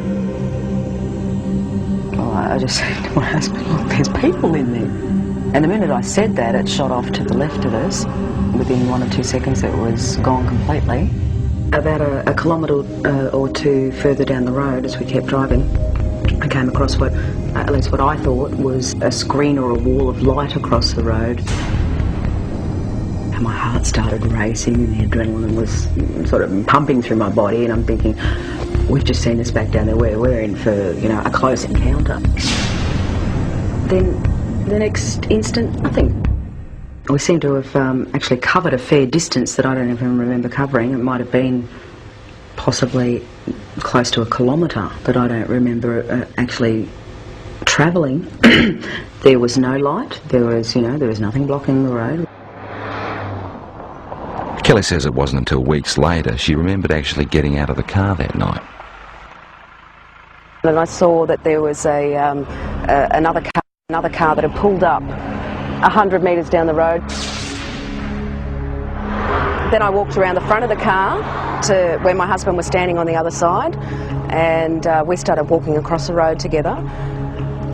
Well, I just said to my husband, look, there's people in there. And the minute I said that, it shot off to the left of us. Within 1 or 2 seconds, it was gone completely. About a kilometre or two further down the road, as we kept driving, I came across what, at least what I thought, was a screen or a wall of light across the road. My heart started racing and the adrenaline was sort of pumping through my body, and I'm thinking, we've just seen this back down there, we're in for, you know, a close encounter. Then the next instant, nothing. We seem to have actually covered a fair distance that I don't even remember covering. It might have been possibly close to a kilometre, but I don't remember actually travelling. There was no light, there was nothing blocking the road. Kelly says it wasn't until weeks later she remembered actually getting out of the car that night. And I saw that there was another car that had pulled up 100 metres down the road. Then I walked around the front of the car to where my husband was standing on the other side, and we started walking across the road together.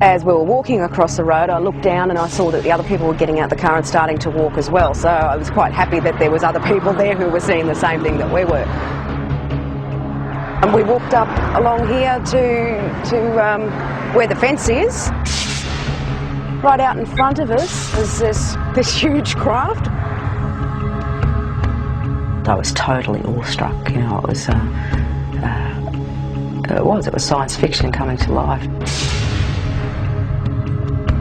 As we were walking across the road, I looked down and I saw that the other people were getting out the car and starting to walk as well. So I was quite happy that there was other people there who were seeing the same thing that we were. And we walked up along here to where the fence is. Right out in front of us is this huge craft. I was totally awestruck, you know, it was science fiction coming to life.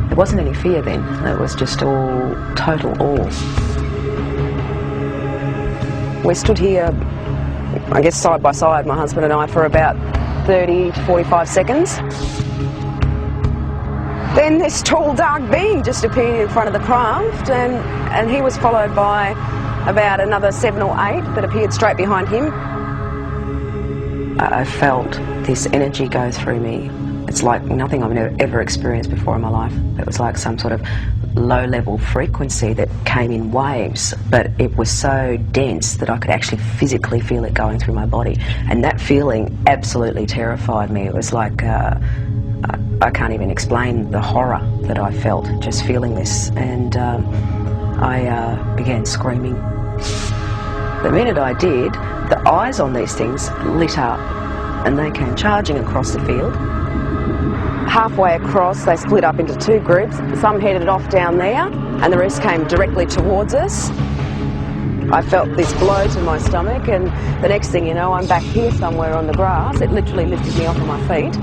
There wasn't any fear then, it was just all total awe. We stood here, I guess side by side, my husband and I, for about 30 to 45 seconds. Then this tall dark being just appeared in front of the craft, and he was followed by about another 7 or 8 that appeared straight behind him. I felt this energy go through me. It's like nothing I've ever experienced before in my life. It was like some sort of low-level frequency that came in waves, but it was so dense that I could actually physically feel it going through my body. And that feeling absolutely terrified me. It was like, I can't even explain the horror that I felt just feeling this. And I began screaming. The minute I did, the eyes on these things lit up and they came charging across the field. Halfway across, they split up into 2 groups. Some headed off down there and the rest came directly towards us. I felt this blow to my stomach, and the next thing you know, I'm back here somewhere on the grass. It literally lifted me off of my feet.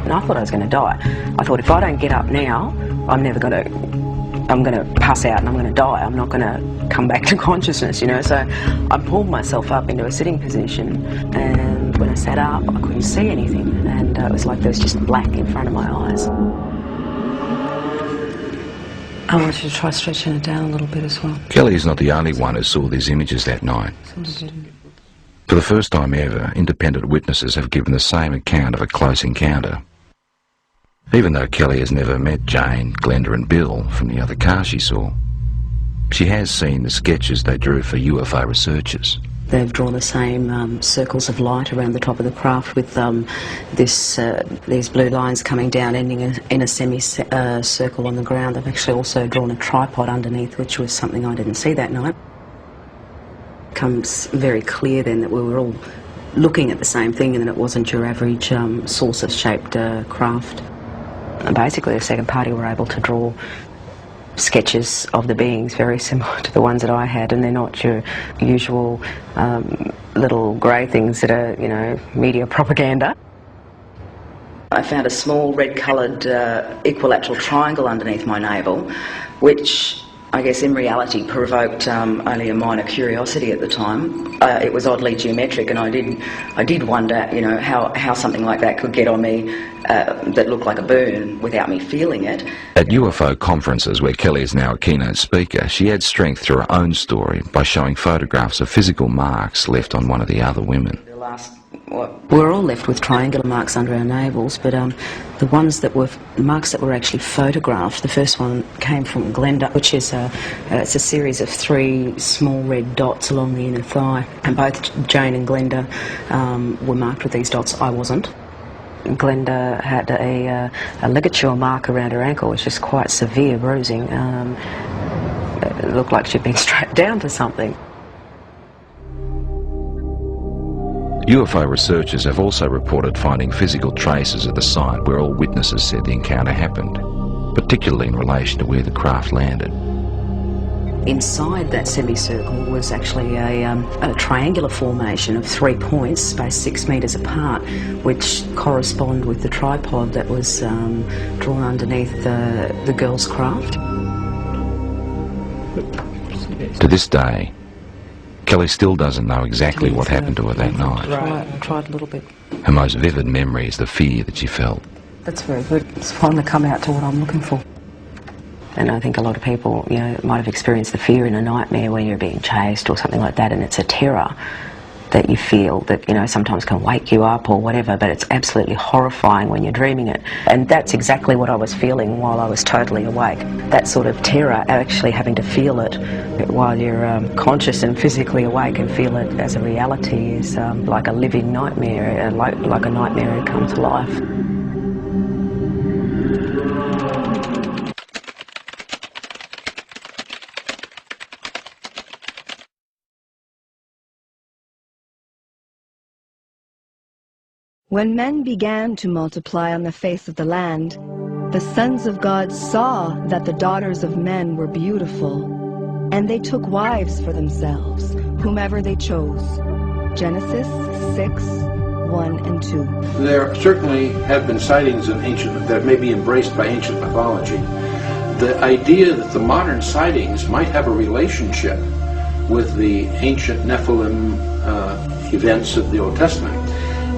And I thought I was going to die. I thought if I don't get up now, I'm going to pass out and I'm going to die. I'm not going to come back to consciousness, you know. So I pulled myself up into a sitting position, and when I sat up, I couldn't see anything, and it was like there was just black in front of my eyes. I want you to try stretching it down a little bit as well. Kelly is not the only one who saw these images that night. For the first time ever, independent witnesses have given the same account of a close encounter. Even though Kelly has never met Jane, Glenda and Bill from the other car she saw, she has seen the sketches they drew for UFO researchers. They've drawn the same circles of light around the top of the craft with these blue lines coming down, ending in a semicircle on the ground. They've actually also drawn a tripod underneath, which was something I didn't see that night. It becomes very clear then that we were all looking at the same thing and that it wasn't your average saucer-shaped craft. And basically, the second party were able to draw sketches of the beings very similar to the ones that I had, and they're not your usual little grey things that are, you know, media propaganda. I found a small red-coloured equilateral triangle underneath my navel, which I guess in reality provoked only a minor curiosity at the time. It was oddly geometric, and I did wonder, you know, how something like that could get on me that looked like a burn without me feeling it. At UFO conferences, where Kelly is now a keynote speaker, she adds strength to her own story by showing photographs of physical marks left on one of the other women. We're all left with triangular marks under our navels, but the ones that were marks that were actually photographed, the first one came from Glenda, which is it's a series of 3 small red dots along the inner thigh, and both Jane and Glenda were marked with these dots. I wasn't. Glenda had a ligature mark around her ankle, which is quite severe bruising. It looked like she'd been strapped down to something. UFO researchers have also reported finding physical traces at the site where all witnesses said the encounter happened, particularly in relation to where the craft landed. Inside that semicircle was actually a triangular formation of 3 points spaced 6 metres apart, which correspond with the tripod that was drawn underneath the girl's craft. To this day, Kelly still doesn't know exactly what happened to her that night. I tried a little bit. Her most vivid memory is the fear that she felt. That's very good. It's finally come out to what I'm looking for. And I think a lot of people, you know, might have experienced the fear in a nightmare where you're being chased or something like that, and it's a terror. that you feel that, you know, sometimes can wake you up or whatever, but it's absolutely horrifying when you're dreaming it. And that's exactly what I was feeling while I was totally awake. That sort of terror, actually having to feel it while you're conscious and physically awake and feel it as a reality, is like a living nightmare, like a nightmare who comes to life. When men began to multiply on the face of the land, the sons of God saw that the daughters of men were beautiful, and they took wives for themselves, whomever they chose. Genesis 6:1 and 2. There certainly have been sightings in ancient that may be embraced by ancient mythology. The idea that the modern sightings might have a relationship with the ancient Nephilim events of the Old Testament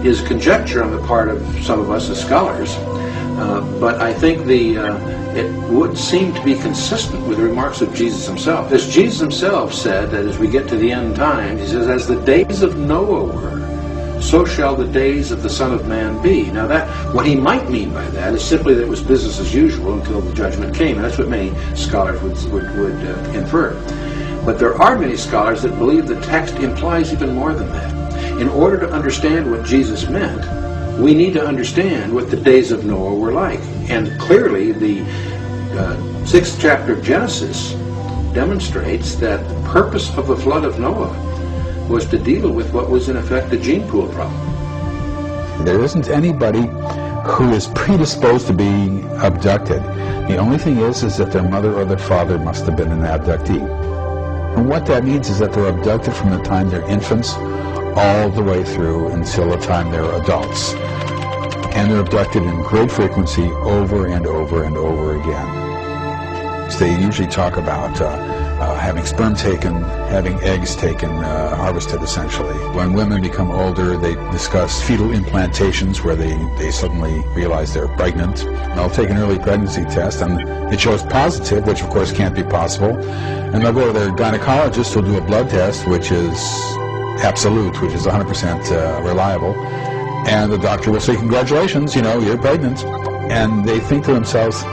is conjecture on the part of some of us as scholars, but I think it would seem to be consistent with the remarks of Jesus himself. As Jesus himself said, that as we get to the end times, he says, as the days of Noah were, so shall the days of the Son of Man be. Now what he might mean by that is simply that it was business as usual until the judgment came, and that's what many scholars would infer. But there are many scholars that believe the text implies even more than that. In order to understand what Jesus meant, we need to understand what the days of Noah were like. And clearly, the 6th chapter of Genesis demonstrates that the purpose of the flood of Noah was to deal with what was in effect the gene pool problem. There isn't anybody who is predisposed to being abducted. The only thing is that their mother or their father must have been an abductee. And what that means is that they're abducted from the time they're infants all the way through until the time they're adults. And they're abducted in great frequency over and over and over again. So they usually talk about having sperm taken, having eggs taken, harvested essentially. When women become older, they discuss fetal implantations where they suddenly realize they're pregnant. And they'll take an early pregnancy test and it shows positive, which of course can't be possible. And they'll go to their gynecologist who'll do a blood test, which is absolute, which is 100% reliable, and the doctor will say, congratulations, you know, you're pregnant. And they think to themselves,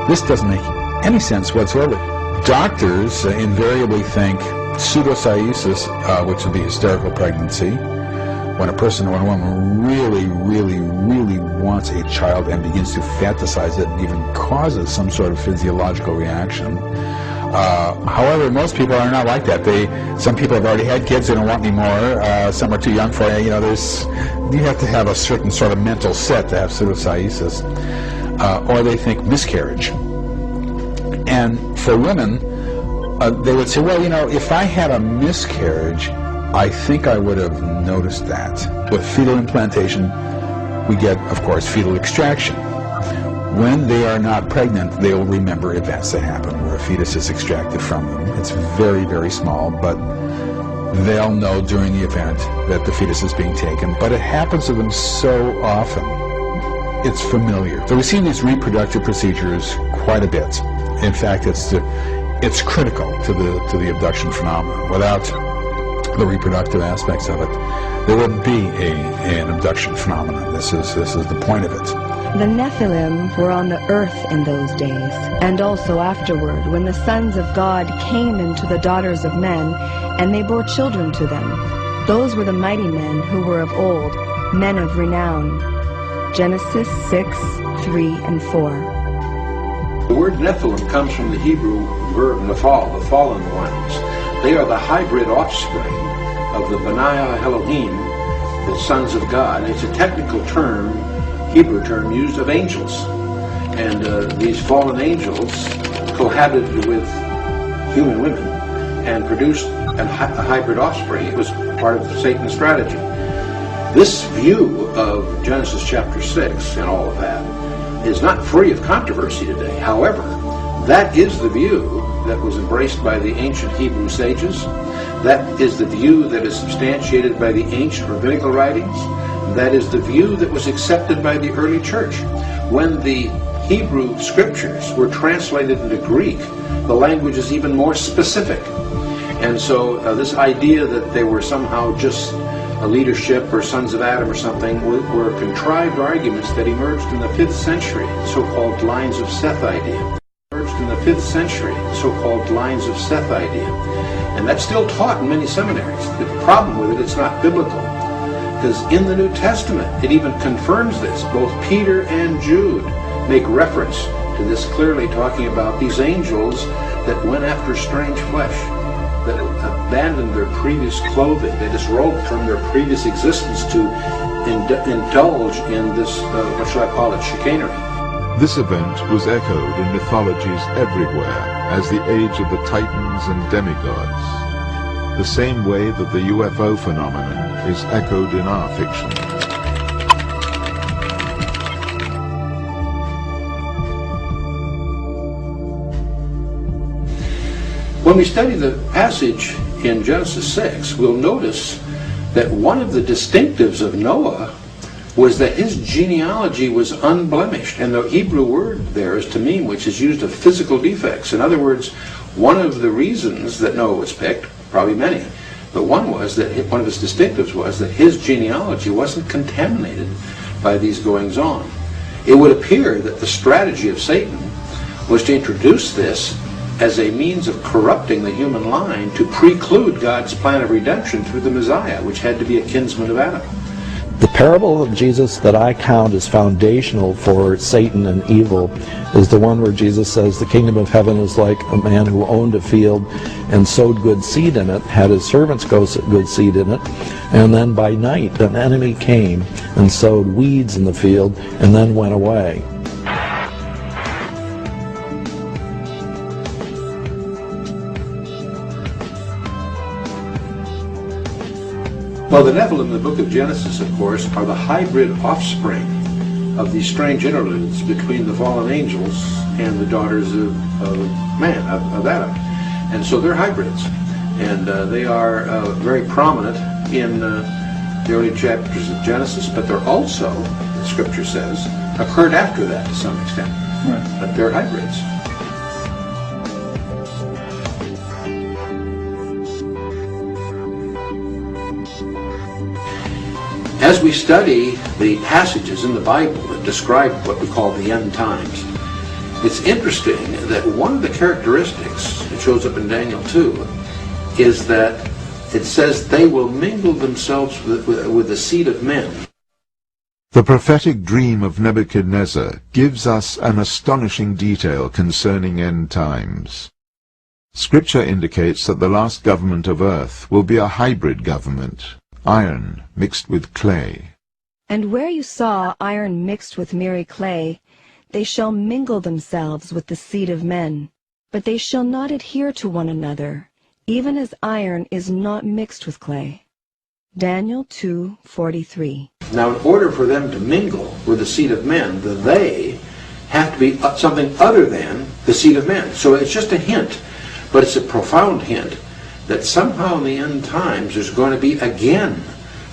this doesn't make any sense whatsoever. Doctors invariably think pseudocyesis, which would be hysterical pregnancy, when a person or a woman really, really, really wants a child and begins to fantasize it and even causes some sort of physiological reaction. However, most people are not like that. Some people have already had kids, they don't want any more. Some are too young for it. You know, you have to have a certain sort of mental set to have pseudocyesis. Or they think miscarriage. And for women, they would say, well, you know, if I had a miscarriage, I think I would have noticed that. With fetal implantation, we get, of course, fetal extraction. When they are not pregnant, they will remember events that happen where a fetus is extracted from them. It's very, very small, but they'll know during the event that the fetus is being taken. But it happens to them so often, it's familiar. So we see these reproductive procedures quite a bit. In fact, it's critical to the abduction phenomenon. Without the reproductive aspects of it, there wouldn't be an abduction phenomenon. This is the point of it. The Nephilim were on the earth in those days, and also afterward, when the sons of God came into the daughters of men, and they bore children to them. Those were the mighty men who were of old, men of renown. Genesis 6:3 and 4. The word Nephilim comes from the Hebrew verb nephal, the fallen ones. They are the hybrid offspring of the Benaiah Elohim, the sons of God. It's a technical term, Hebrew term used of angels. And these fallen angels cohabited with human women and produced a hybrid offspring. It was part of Satan's strategy. This view of Genesis chapter 6 and all of that is not free of controversy today. However, that is the view that was embraced by the ancient Hebrew sages. That is the view that is substantiated by the ancient rabbinical writings. That is the view that was accepted by the early church. When the Hebrew scriptures were translated into Greek, the language is even more specific. And so this idea that they were somehow just a leadership or sons of Adam or something were contrived arguments that emerged in the 5th century, so-called lines of Seth idea. Emerged in the 5th century, so-called lines of Seth idea. And that's still taught in many seminaries. The problem with it, it's not biblical. Because in the New Testament, it even confirms this. Both Peter and Jude make reference to this, clearly talking about these angels that went after strange flesh, that abandoned their previous clothing, they disrobed from their previous existence to indulge in this, what shall I call it, chicanery. This event was echoed in mythologies everywhere as the age of the Titans and demigods, the same way that the UFO phenomenon is echoed in our fiction. When we study the passage in Genesis 6, we'll notice that one of the distinctives of Noah was that his genealogy was unblemished. And the Hebrew word there is tamim, which is used of physical defects. In other words, one of the reasons that Noah was picked, probably many, but one was that one of his distinctives was that his genealogy wasn't contaminated by these goings-on. It would appear that the strategy of Satan was to introduce this as a means of corrupting the human line to preclude God's plan of redemption through the Messiah, which had to be a kinsman of Adam. The parable of Jesus that I count as foundational for Satan and evil is the one where Jesus says the kingdom of heaven is like a man who owned a field and sowed good seed in it, had his servants go sow good seed in it, and then by night an enemy came and sowed weeds in the field and then went away. Well, the Nephilim in the book of Genesis, of course, are the hybrid offspring of these strange interludes between the fallen angels and the daughters of man, of Adam. And so they're hybrids. And they are very prominent in the early chapters of Genesis, but they're also, the scripture says, occurred after that to some extent. Right. But they're hybrids. As we study the passages in the Bible that describe what we call the end times, it's interesting that one of the characteristics that shows up in Daniel 2 is that it says they will mingle themselves with the seed of men. The prophetic dream of Nebuchadnezzar gives us an astonishing detail concerning end times. Scripture indicates that the last government of earth will be a hybrid government, iron mixed with clay. And where you saw iron mixed with miry clay, they shall mingle themselves with the seed of men, but they shall not adhere to one another, even as iron is not mixed with clay. Daniel 2:43. Now, in order for them to mingle with the seed of men, the they have to be something other than the seed of men. So it's just a hint, but it's a profound hint that somehow in the end times there's going to be again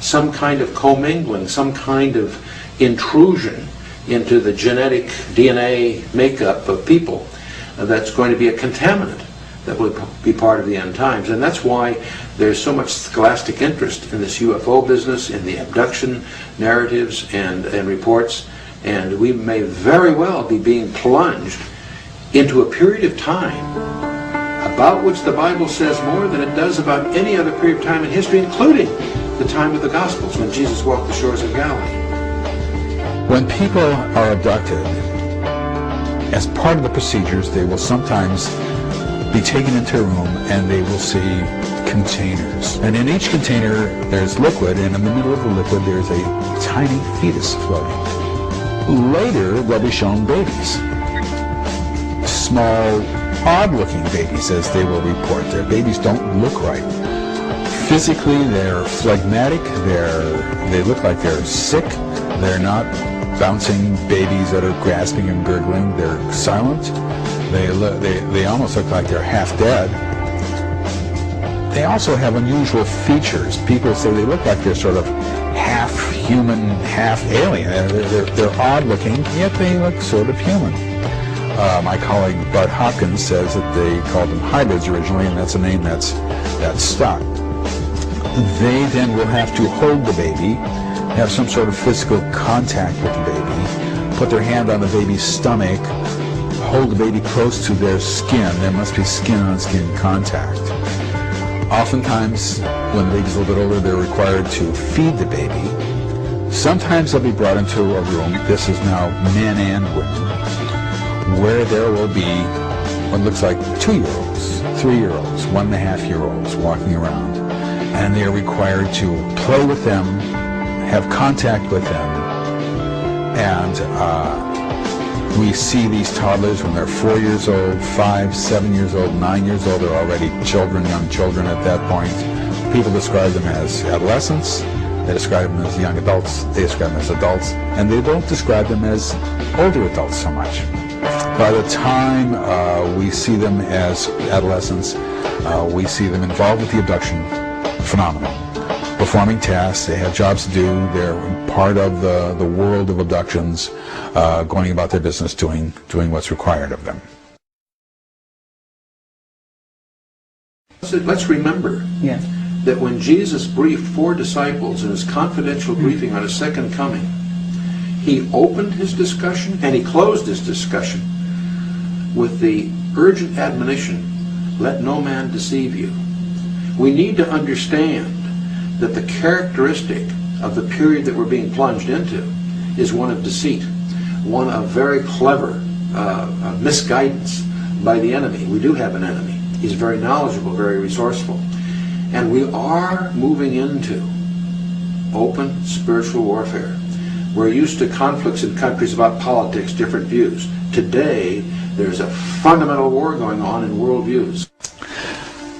some kind of commingling, some kind of intrusion into the genetic DNA makeup of people that's going to be a contaminant that will be part of the end times. And that's why there's so much scholastic interest in this UFO business, in the abduction narratives and reports, and we may very well be being plunged into a period of time about which the Bible says more than it does about any other period of time in history, including the time of the Gospels, when Jesus walked the shores of Galilee. When people are abducted, as part of the procedures, they will sometimes be taken into a room and they will see containers. And in each container there's liquid, and in the middle of the liquid there's a tiny fetus floating. Later they'll be shown babies. Small, odd-looking babies, as they will report. Their babies don't look right. Physically, they're phlegmatic. They look like they're sick. They're not bouncing babies that are grasping and gurgling. They're silent. They almost look like they're half dead. They also have unusual features. People say they look like they're sort of half human, half alien. They're odd-looking, yet they look sort of human. My colleague Bart Hopkins says that they called them hybrids originally, and that's a name that's stuck. they then will have to hold the baby, have some sort of physical contact with the baby, put their hand on the baby's stomach, hold the baby close to their skin. There must be skin-on-skin contact. Oftentimes, when the baby's a little bit older, they're required to feed the baby. Sometimes they'll be brought into a room, this is now men and women, where there will be what looks like 2-year-olds, 3-year-olds, 1.5-year-olds walking around. And they are required to play with them, have contact with them, and we see these toddlers when they're 4 years old, 5, 7 years old, 9 years old. They're already children, young children at that point. People describe them as adolescents. They describe them as young adults. They describe them as adults. And they don't describe them as older adults so much. By the time we see them as adolescents, we see them involved with the abduction phenomenon. Performing tasks, they have jobs to do, they're part of the world of abductions, going about their business, doing what's required of them. Let's remember that when Jesus briefed 4 disciples in his confidential briefing on his second coming, he opened his discussion and he closed his discussion with the urgent admonition, let no man deceive you. We need to understand that the characteristic of the period that we're being plunged into is one of deceit, one of very clever misguidance by the enemy. We do have an enemy. He's very knowledgeable, very resourceful. And we are moving into open spiritual warfare. We're used to conflicts in countries about politics, different views. Today, there's a fundamental war going on in worldviews.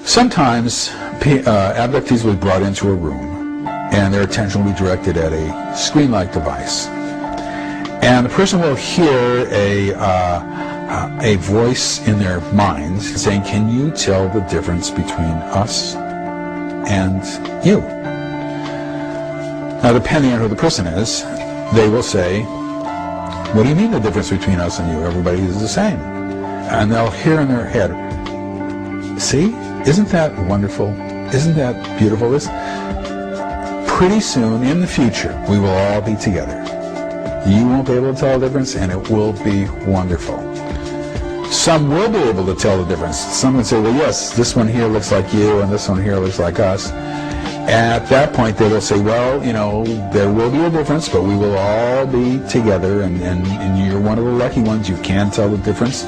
Sometimes abductees will be brought into a room and their attention will be directed at a screen-like device. And the person will hear a voice in their minds saying, can you tell the difference between us and you? Now, depending on who the person is, they will say, what do you mean the difference between us and you? Everybody is the same. And they'll hear in their head, see? Isn't that wonderful? Isn't that beautiful? Pretty soon in the future, we will all be together. You won't be able to tell the difference, and it will be wonderful. Some will be able to tell the difference. Some would say, well, yes, this one here looks like you, and this one here looks like us. At that point, they will say, well, you know, there will be a difference, but we will all be together, and you're one of the lucky ones. You can tell the difference.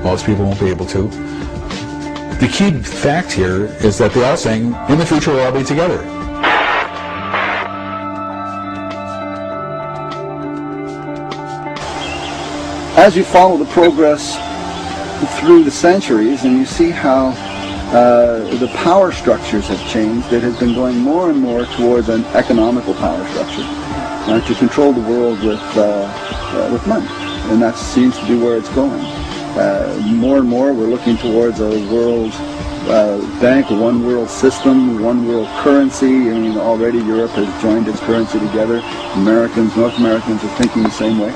Most people won't be able to. The key fact here is that they're all saying, in the future we'll all be together. As you follow the progress through the centuries and you see how the power structures have changed, it has been going more and more towards an economical power structure to control the world with money. And that seems to be where it's going. More and more we're looking towards a world bank, a one world system, one world currency. I mean, already Europe has joined its currency together. Americans, North Americans are thinking the same way.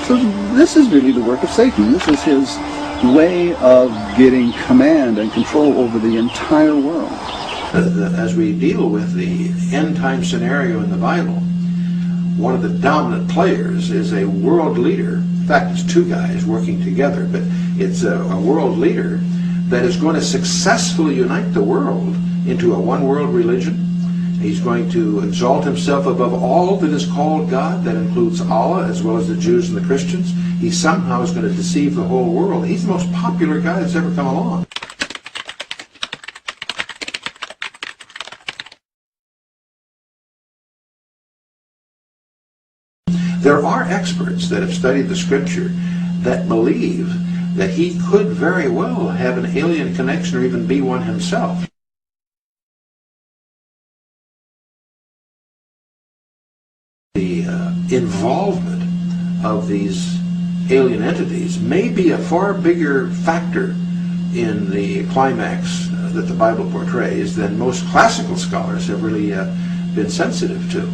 So this is really the work of Satan. This is his way of getting command and control over the entire world. As we deal with the end time scenario in the Bible, one of the dominant players is a world leader. In fact, it's 2 guys working together, but it's a world leader that is going to successfully unite the world into a one-world religion. He's going to exalt himself above all that is called God. That includes Allah as well as the Jews and the Christians. He somehow is going to deceive the whole world. He's the most popular guy that's ever come along. There are experts that have studied the scripture that believe that he could very well have an alien connection or even be one himself. The involvement of these alien entities may be a far bigger factor in the climax that the Bible portrays than most classical scholars have really been sensitive to.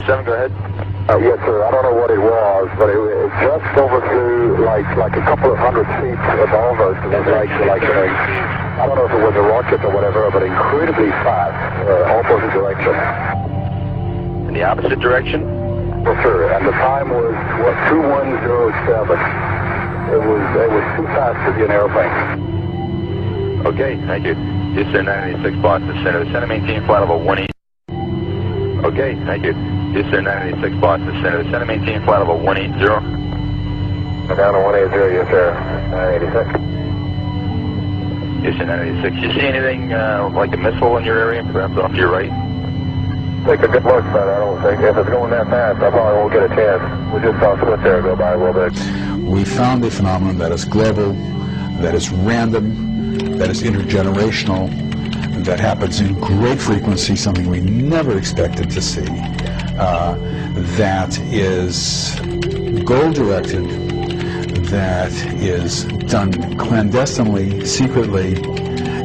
7, go ahead. Yes, sir. I don't know what it was, but it just overflew like a couple of 100 feet above us. Like I don't know if it was a rocket or whatever, but incredibly fast, opposite direction. In the opposite direction? For sure, and the time was, what, 2107. It was too fast to be an airplane. Okay, thank you. Houston 986 Boston Center. Center maintain flight level 18. Okay, thank you. Houston 986 Boston Center. Center maintain flight level 180. Down to 180, yes sir. 986. Houston 986. You see anything like a missile in your area, perhaps off to your right? Take a good look, but I don't think, if it's going that fast, I probably won't get a chance. We just saw Swift go by a little bit. We found a phenomenon that is global, that is random, that is intergenerational, that happens in great frequency, something we never expected to see, that is goal-directed, that is done clandestinely, secretly,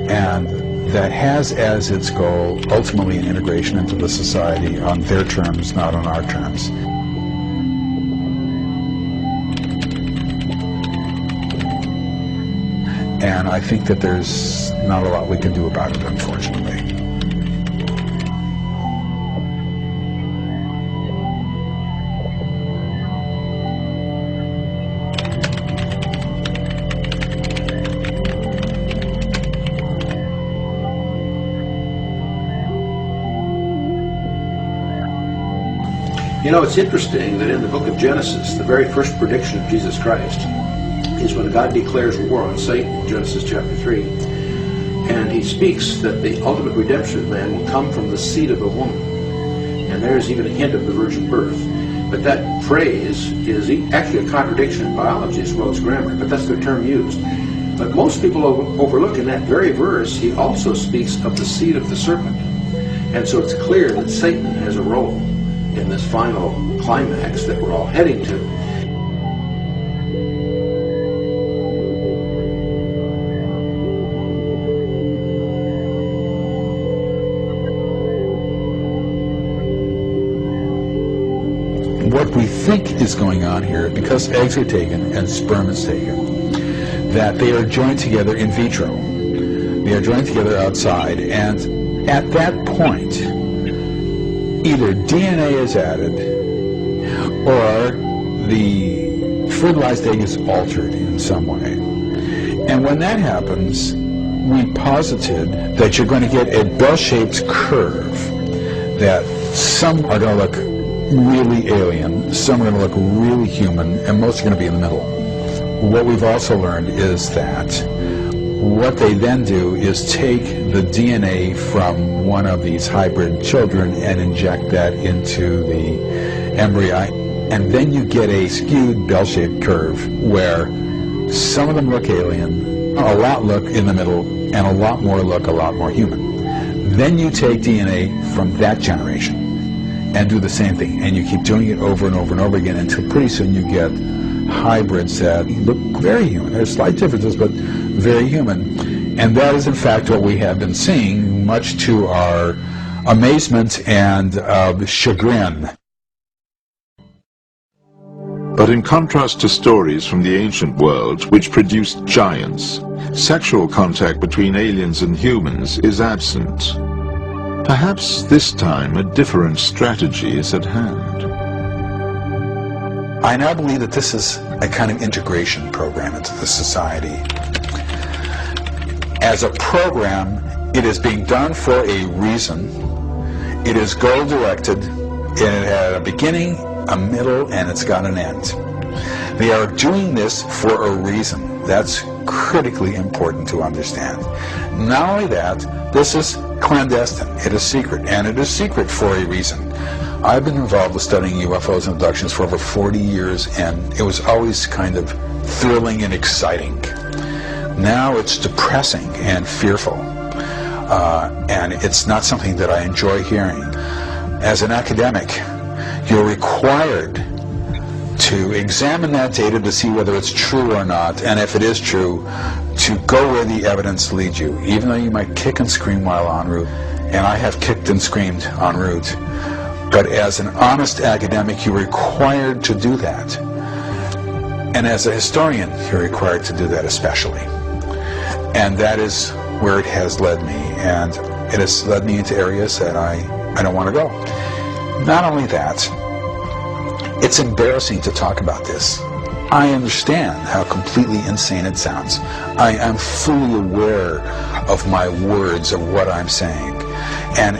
and that has as its goal ultimately an integration into the society on their terms, not on our terms. And I think that there's not a lot we can do about it, unfortunately. You know, it's interesting that in the book of Genesis, the very first prediction of Jesus Christ is when God declares war on Satan, Genesis chapter 3, and he speaks that the ultimate redemption of man will come from the seed of a woman. And there's even a hint of the virgin birth. But that phrase is actually a contradiction in biology as well as grammar, but that's the term used. But most people overlook in that very verse, he also speaks of the seed of the serpent. And so it's clear that Satan has a role in this final climax that we're all heading to. What we think is going on here, because eggs are taken and sperm is taken, that they are joined together in vitro. They are joined together outside, and at that point, either DNA is added or the fertilized egg is altered in some way. And when that happens, we posited that you're going to get a bell-shaped curve, that some are going to look really alien, some are going to look really human, and most are going to be in the middle. What we've also learned is that what they then do is take the DNA from one of these hybrid children and inject that into the embryo, and then you get a skewed bell-shaped curve where some of them look alien, a lot look in the middle, and a lot more look a lot more human. Then you take DNA from that generation and do the same thing, and you keep doing it over and over and over again until pretty soon you get hybrids that look very human. There's slight differences, but very human. And that is in fact what we have been seeing, much to our amazement and chagrin. But in contrast to stories from the ancient world which produced giants, sexual contact between aliens and humans is absent. Perhaps this time a different strategy is at hand. I now believe that this is a kind of integration program into the society. As a program, it is being done for a reason. It is goal-directed. It had a beginning, a middle, and it's got an end. They are doing this for a reason. That's critically important to understand. Not only that, this is clandestine. It is secret, and it is secret for a reason. I've been involved with studying UFOs and abductions for over 40 years, and it was always kind of thrilling and exciting. Now it's depressing and fearful, and it's not something that I enjoy hearing. As an academic, you're required to examine that data to see whether it's true or not, and if it is true, to go where the evidence leads you, even though you might kick and scream while en route. And I have kicked and screamed en route. But as an honest academic, you're required to do that. And as a historian, you're required to do that especially. And that is where it has led me, and it has led me into areas that I don't want to go. Not only that, it's embarrassing to talk about this. I understand how completely insane it sounds. I am fully aware of my words, of what I'm saying, and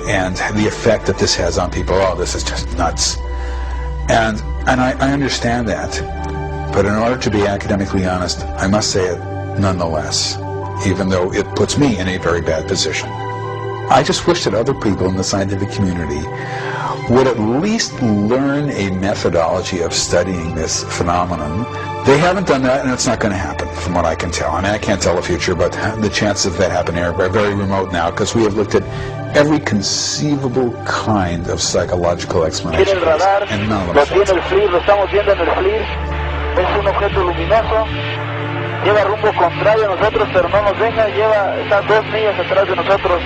the effect that this has on people. Oh, this is just nuts. And I understand that. But in order to be academically honest, I must say it nonetheless, even though it puts me in a very bad position. I just wish that other people in the scientific community would at least learn a methodology of studying this phenomenon. They haven't done that, and it's not going to happen, from what I can tell. I mean, I can't tell the future, but the chances of that happening are very remote now, because we have looked at every conceivable kind of psychological explanation, and none of them. Lo estamos viendo en el FLIR. Es un objeto luminoso. Lleva rumbo contrario a nosotros, pero no nos deja. Está 2 millas atrás de nosotros.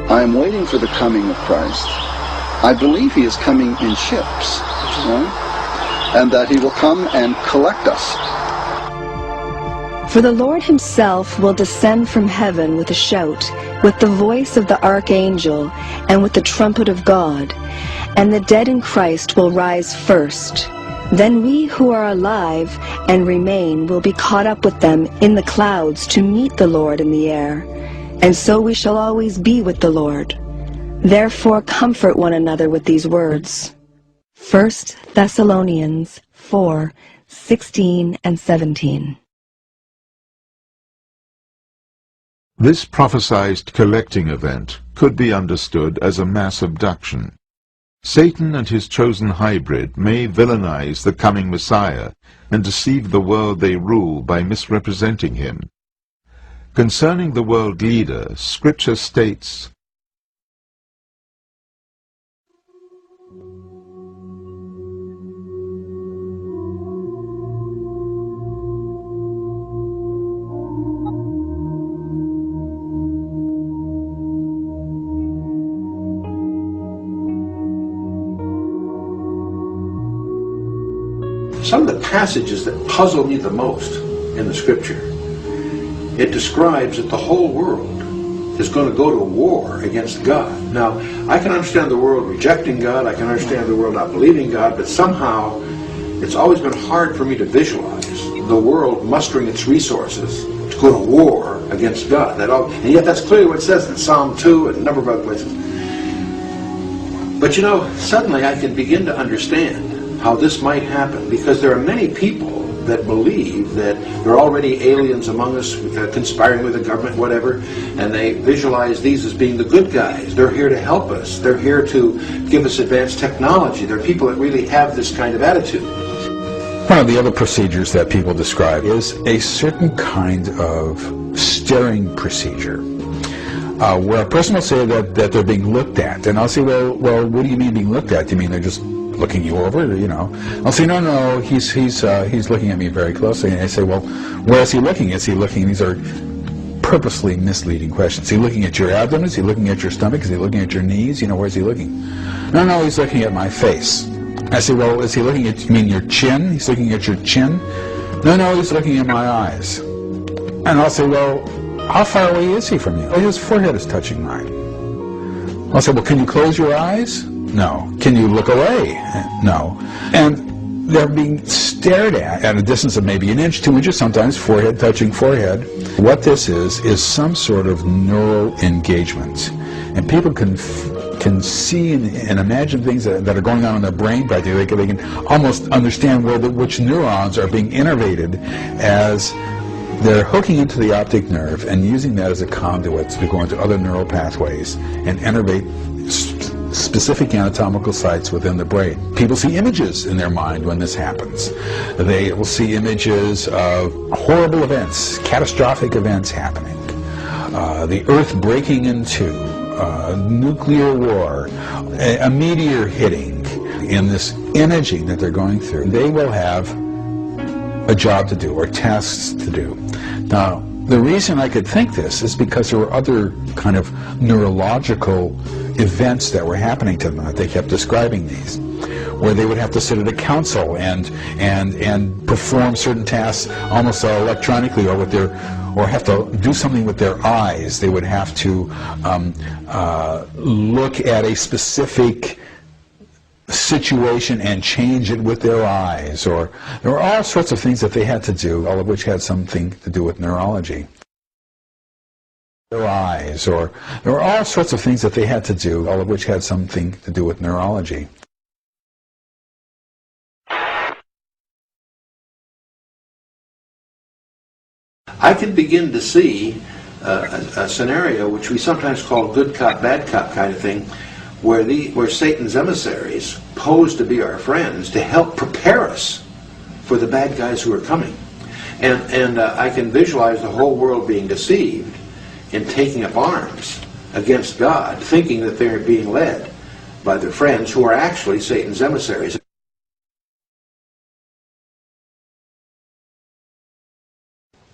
I am waiting for the coming of Christ. I believe he is coming in ships, right? And that he will come and collect us. For the Lord himself will descend from heaven with a shout, with the voice of the archangel, and with the trumpet of God. And the dead in Christ will rise first. Then we who are alive and remain will be caught up with them in the clouds to meet the Lord in the air. And so we shall always be with the Lord. Therefore comfort one another with these words. 1 Thessalonians 4:16 and 17. This prophesied collecting event could be understood as a mass abduction. Satan and his chosen hybrid may villainize the coming Messiah and deceive the world they rule by misrepresenting him. Concerning the world leader, Scripture states, Some of the passages that puzzle me the most in the Scripture, it describes that the whole world is going to go to war against God. Now, I can understand the world rejecting God, I can understand the world not believing God, but somehow it's always been hard for me to visualize the world mustering its resources to go to war against God. And yet that's clearly what it says in Psalm 2 and a number of other places. But you know, suddenly I can begin to understand how this might happen, because there are many people that believe that there are already aliens among us conspiring with the government, whatever, and they visualize these as being the good guys. They're here to help us. They're here to give us advanced technology. There are people that really have this kind of attitude. One of the other procedures that people describe is a certain kind of staring procedure, where a person will say that they're being looked at, and I'll say, well, what do you mean being looked at? Do you mean they're just looking you over, you know? I'll say, no, he's looking at me very closely. And I say, well, where is he looking? Is he looking? These are purposely misleading questions. Is he looking at your abdomen? Is he looking at your stomach? Is he looking at your knees? You know, where's he looking? No, he's looking at my face. I say, well, is he looking at, you mean your chin? He's looking at your chin? No, he's looking at my eyes. And I'll say, well, how far away is he from you? Well, his forehead is touching mine. I'll say, well, can you close your eyes? No. Can you look away? No. And they're being stared at a distance of maybe 1 inch, 2 inches, sometimes forehead touching forehead. What this is some sort of neural engagement. And people can see and imagine things that are going on in their brain practically. They can almost understand which neurons are being innervated as they're hooking into the optic nerve and using that as a conduit to go into other neural pathways and innervate specific anatomical sites within the brain. People see images in their mind when this happens. They will see images of horrible events, catastrophic events happening, the Earth breaking in two, nuclear war, a meteor hitting. In this imaging that they're going through, they will have a job to do or tasks to do. Now, the reason I could think this is because there were other kind of neurological events that were happening to them that they kept describing these. where they would have to sit at a council and perform certain tasks almost electronically, or with their, or have to do something with their eyes. They would have to look at a specific situation and change it with their eyes, or there were all sorts of things that they had to do, all of which had something to do with neurology. Their eyes, or there were all sorts of things that they had to do, all of which had something to do with neurology. I can begin to see a scenario which we sometimes call good cop, bad cop kind of thing, where Satan's emissaries pose to be our friends to help prepare us for the bad guys who are coming. And I can visualize the whole world being deceived in taking up arms against God, thinking that they're being led by their friends who are actually Satan's emissaries.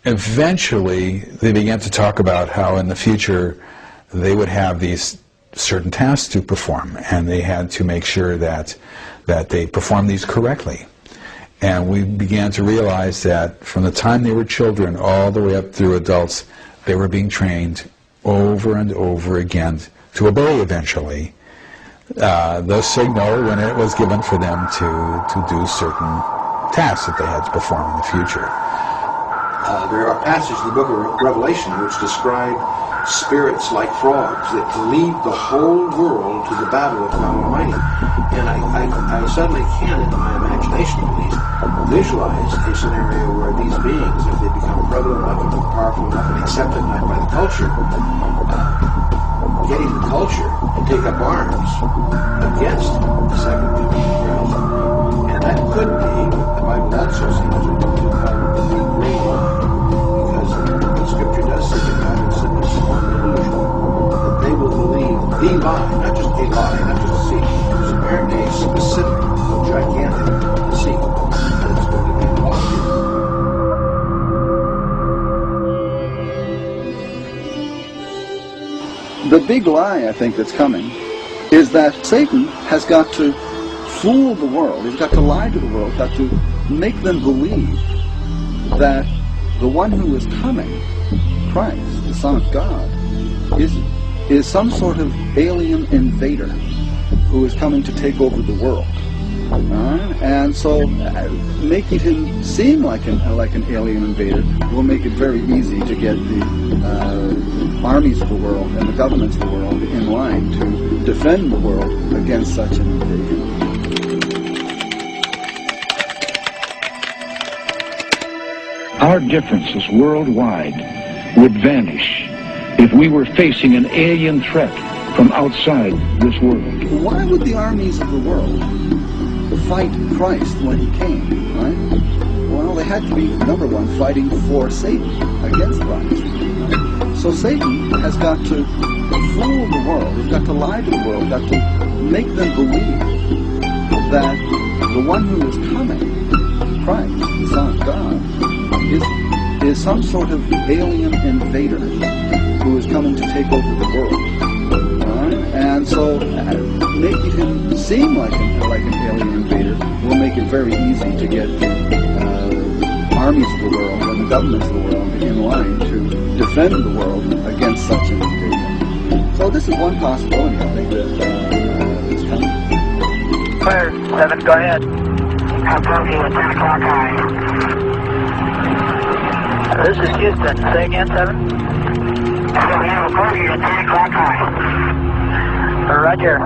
Eventually, they began to talk about how in the future they would have these certain tasks to perform, and they had to make sure that they performed these correctly. And we began to realize that from the time they were children all the way up through adults, they were being trained over and over again to obey eventually the signal when it was given for them to do certain tasks that they had to perform in the future. There are passages in the book of Revelation which describe spirits like frogs that lead the whole world to the battle of God Almighty. And I suddenly can, in my imagination at least, visualize a scenario where these beings, if they become prevalent enough and powerful enough and accepted enough by the culture, getting the culture to take up arms against the second coming of Christ. And that could be, the Bible also seems to be gray line, because the Scripture does say that God has set this one illusion, that they will believe the lie, not just a lie, not just a deceit. There's apparently a specific, gigantic deceit that's going to be involved here. The big lie, I think, that's coming is that Satan has got to fool the world. He's got to lie to the world, got to make them believe that the one who is coming, Christ, the Son of God, is some sort of alien invader who is coming to take over the world. And so making him seem like an alien invader will make it very easy to get the armies of the world and the governments of the world in line to defend the world against such an invasion. Our differences worldwide would vanish if we were facing an alien threat from outside this world. Why would the armies of the world fight Christ when he came, right? Well, they had to be, number one, fighting for Satan against Christ. Right? So Satan has got to fool the world, he's got to lie to the world, got to make them believe that the one who is coming, Christ, the Son of God, is some sort of alien invader who is coming to take over the world. And so making him seem like an alien invader will make it very easy to get the armies of the world and the governments of the world in line to defend the world against such an invasion. So this is one possibility, I think, that is coming. Clear, 7, go ahead. Approaching at 10 o'clock high. This is Houston. Say again, 7. We have approaching at 10 o'clock high. Roger.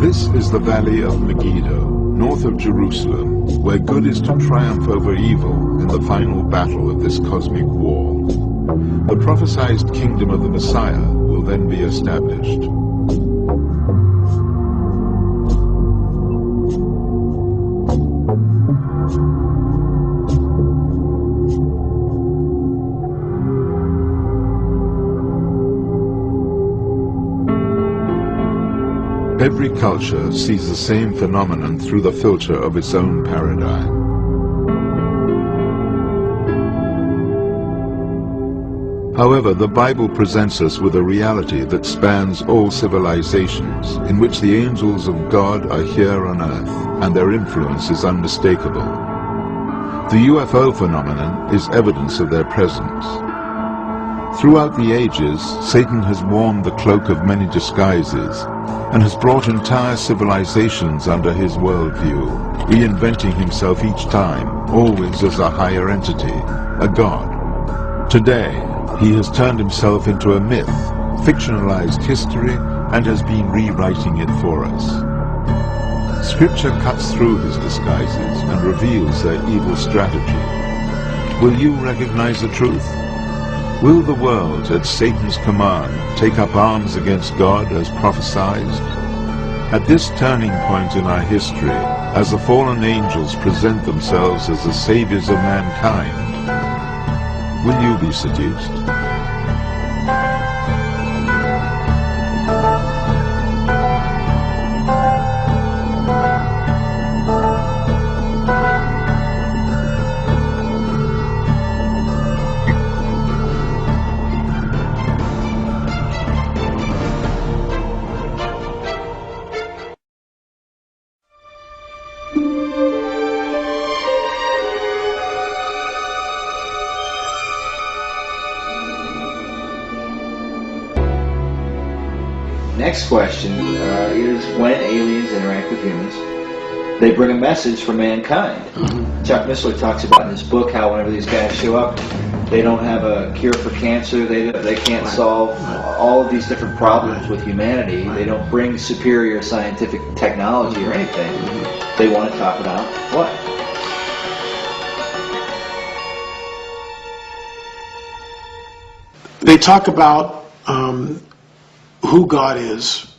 This is the valley of Megiddo, north of Jerusalem, where good is to triumph over evil in the final battle of this cosmic war. The prophesied kingdom of the Messiah will then be established. Every culture sees the same phenomenon through the filter of its own paradigm. However, the Bible presents us with a reality that spans all civilizations, in which the angels of God are here on earth, and their influence is unmistakable. The UFO phenomenon is evidence of their presence. Throughout the ages, Satan has worn the cloak of many disguises, and has brought entire civilizations under his worldview, reinventing himself each time, always as a higher entity, a god. Today, he has turned himself into a myth, fictionalized history, and has been rewriting it for us. Scripture cuts through his disguises and reveals their evil strategy. Will you recognize the truth? Will the world, at Satan's command, take up arms against God as prophesied? At this turning point in our history, as the fallen angels present themselves as the saviors of mankind, will you be seduced? Next question is, when aliens interact with humans, they bring a message for mankind. Chuck Missler talks about in his book how whenever these guys show up, they don't have a cure for cancer, they can't solve all of these different problems with humanity, they don't bring superior scientific technology or anything. They want to talk about what? They talk about who God is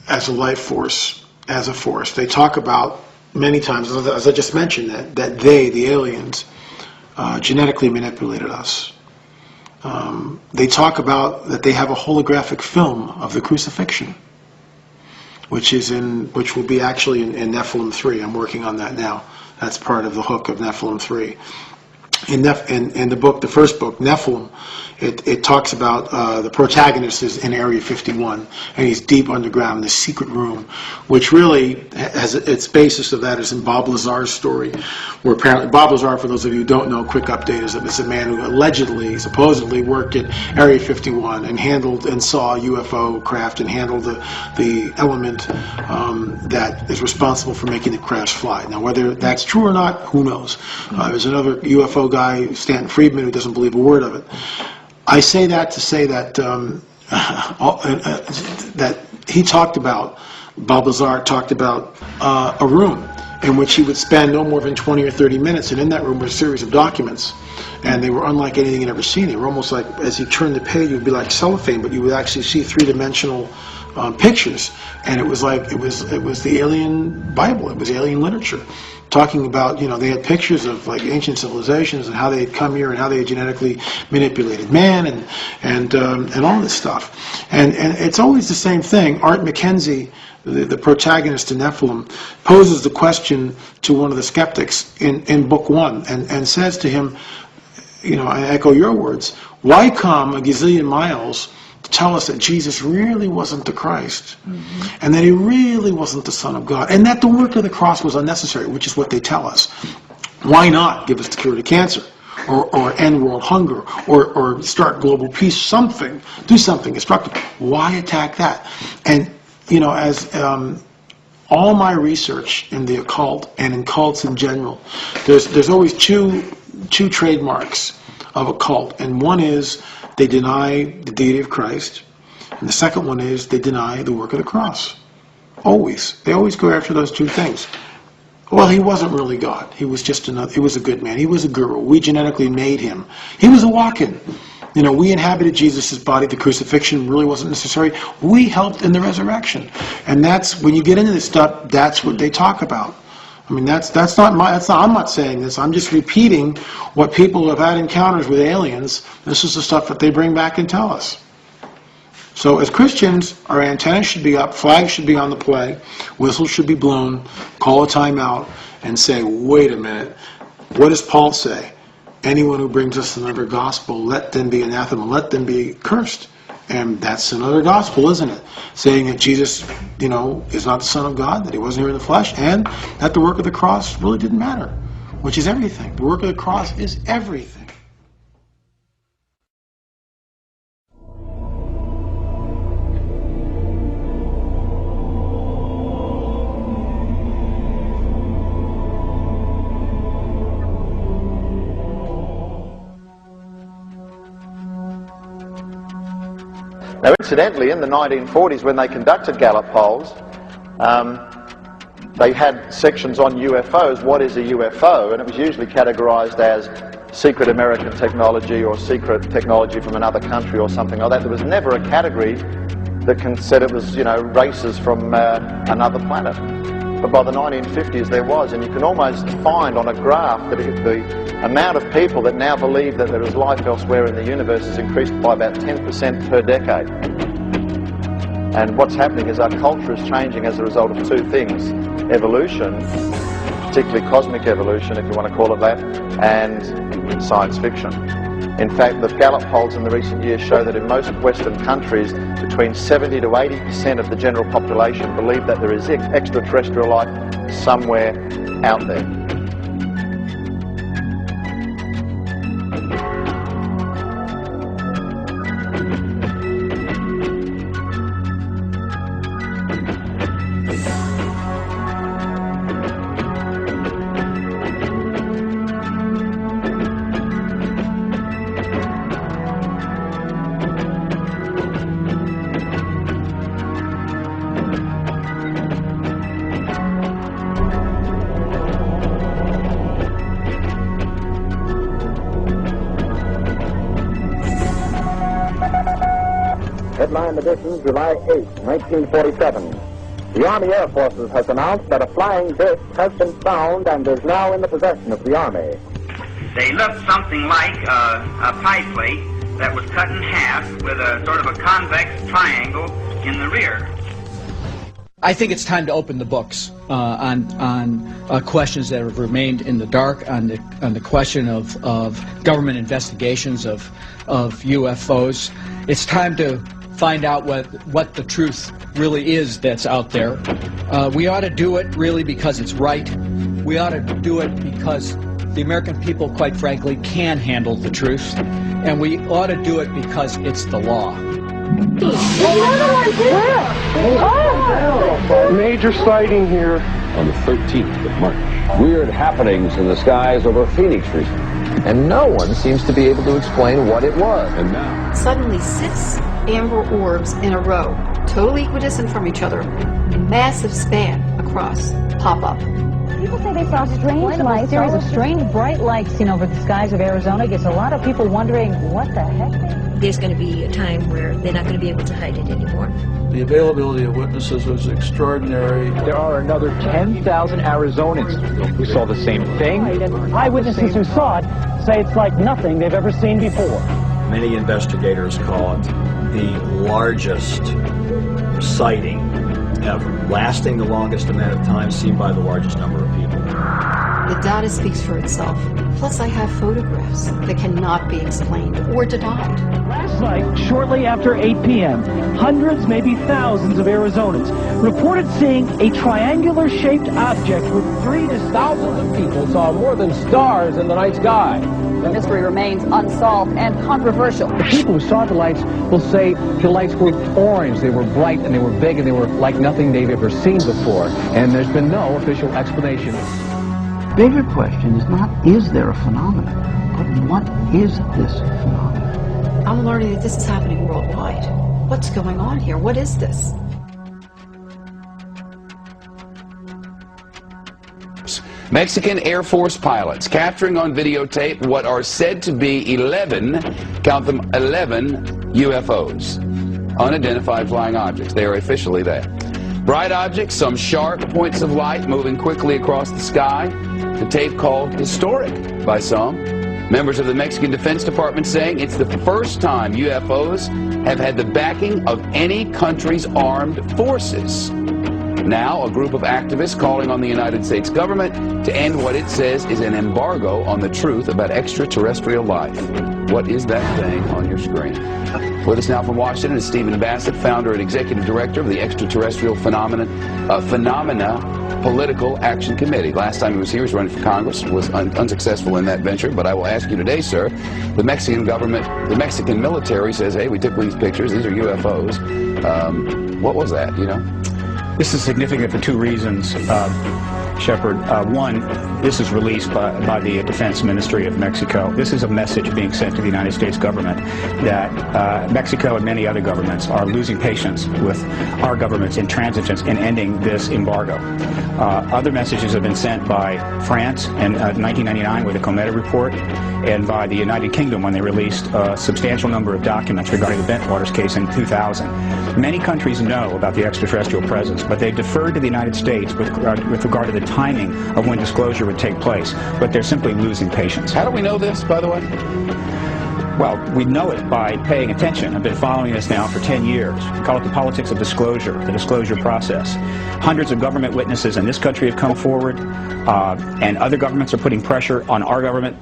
as a life force, as a force. They talk about many times, as I just mentioned, that they, the aliens, genetically manipulated us. They talk about that they have a holographic film of the crucifixion, which will be actually in Nephilim 3. I'm working on that now. That's part of the hook of Nephilim 3. In the book, the first book, Nephilim, it talks about the protagonist is in Area 51, and he's deep underground in this secret room, which really has its basis of that is in Bob Lazar's story, where apparently Bob Lazar, for those of you who don't know, quick update is that it's a man who supposedly worked at Area 51 and handled and saw UFO craft and handled the element that is responsible for making the crash fly. Now, whether that's true or not, who knows? There's another UFO guy, Stanton Friedman, who doesn't believe a word of it. I say that to say that that he talked about, Bob Lazar talked about a room in which he would spend no more than 20 or 30 minutes, and in that room were a series of documents, and they were unlike anything he'd ever seen. They were almost like, as you turned the page, it would be like cellophane, but you would actually see three-dimensional pictures, and it was like it was the alien Bible. It was alien literature, talking about, they had pictures of like ancient civilizations and how they had come here and how they had genetically manipulated man and all this stuff. And it's always the same thing. Art McKenzie, the protagonist in Nephilim, poses the question to one of the skeptics in book 1 and says to him, I echo your words, why come a gazillion miles to tell us that Jesus really wasn't the Christ, and that he really wasn't the Son of God, and that the work of the cross was unnecessary, which is what they tell us? Why not give us the cure to cancer, or end world hunger, or start global peace, something, do something instructive? Why attack that? And, as all my research in the occult and in cults in general, there's always two trademarks of a cult, and one is they deny the deity of Christ, and the second one is they deny the work of the cross. Always. They always go after those two things. Well, he wasn't really God. He was just he was a good man. He was a guru. We genetically made him. He was a walk-in. We inhabited Jesus' body. The crucifixion really wasn't necessary. We helped in the resurrection. And that's, when you get into this stuff, that's what they talk about. I mean, I'm not saying this. I'm just repeating what people who have had encounters with aliens. This is the stuff that they bring back and tell us. So as Christians, our antennas should be up, flags should be on the play, whistles should be blown, call a timeout, and say, wait a minute, what does Paul say? anyone who brings us another gospel, let them be anathema, let them be cursed. And that's another gospel, isn't it? Saying that Jesus, you know, is not the Son of God, that he wasn't here in the flesh, and that the work of the cross really didn't matter, which is everything. The work of the cross is everything. Now, incidentally, in the 1940s, when they conducted Gallup polls, they had sections on UFOs. What is a UFO? And it was usually categorized as secret American technology or secret technology from another country or something like that. There was never a category that said it was, you know, races from another planet. But by the 1950s there was, and you can almost find on a graph that the amount of people that now believe that there is life elsewhere in the universe has increased by about 10% per decade. And what's happening is our culture is changing as a result of two things: evolution, particularly cosmic evolution, if you want to call it that, and science fiction. In fact, the Gallup polls in the recent years show that in most Western countries, between 70 to 80% of the general population believe that there is extraterrestrial life somewhere out there. Headline edition, July 8, 1947. The Army Air Forces has announced that a flying disc has been found and is now in the possession of the Army. They looked something like a pie plate that was cut in half with a sort of a convex triangle in the rear. I think it's time to open the books on questions that have remained in the dark, on the question of government investigations of UFOs. It's time to find out what the truth really is that's out there. We ought to do it really because it's right. We ought to do it because the American people, quite frankly, can handle the truth. And we ought to do it because it's the law. Major sighting here. On the 13th of March. Weird happenings in the skies over Phoenix recently. And no one seems to be able to explain what it was. And now, suddenly 6 amber orbs in a row, totally equidistant from each other, massive span across, pop up. People say they saw strange lights. A series of strange bright lights seen over the skies of Arizona gets a lot of people wondering what the heck. There's going to be a time where they're not going to be able to hide it anymore. The availability of witnesses was extraordinary. There are another 10,000 Arizonans who saw the same thing. Eyewitnesses who saw it say it's like nothing they've ever seen before. Many investigators call it the largest sighting ever, lasting the longest amount of time, seen by the largest number of people. The data speaks for itself. Plus, I have photographs that cannot be explained or denied. Last night, shortly after 8 p.m., hundreds, maybe thousands of Arizonans reported seeing a triangular-shaped object with 3 to thousands of people saw more than stars in the night sky. The mystery remains unsolved and controversial. The people who saw the lights will say the lights were orange, they were bright, and they were big, and they were like nothing they've ever seen before. And there's been no official explanation. Bigger question is not, is there a phenomenon, but what is this phenomenon? I'm learning that this is happening worldwide. What's going on here? What is this? Mexican Air Force pilots capturing on videotape what are said to be 11, count them, 11 UFOs, unidentified flying objects. They are officially there. Bright objects, some sharp points of light moving quickly across the sky. The tape called historic by some. Members of the Mexican Defense Department saying it's the first time UFOs have had the backing of any country's armed forces. Now, a group of activists calling on the United States government to end what it says is an embargo on the truth about extraterrestrial life. What is that thing on your screen? With us now from Washington is Stephen Bassett, founder and executive director of the Extraterrestrial Phenomena Political Action Committee. Last time he was here, he was running for Congress, was unsuccessful in that venture. But I will ask you today, sir, the Mexican government, the Mexican military says, hey, we took these pictures, these are UFOs. What was that, you know? This is significant for two reasons, Shepard. One, this is released by the Defense Ministry of Mexico. This is a message being sent to the United States government that Mexico and many other governments are losing patience with our government's intransigence in ending this embargo. Other messages have been sent by France in 1999 with the Cometa report, and by the United Kingdom when they released a substantial number of documents regarding the Bentwaters case in 2000. Many countries know about the extraterrestrial presence, but they deferred to the United States with regard to the timing of when disclosure would take place, but they're simply losing patience. How do we know this, by the way? Well, we know it by paying attention. I've been following this now for 10 years. We call it the politics of disclosure, the disclosure process. Hundreds of government witnesses in this country have come forward, and other governments are putting pressure on our government.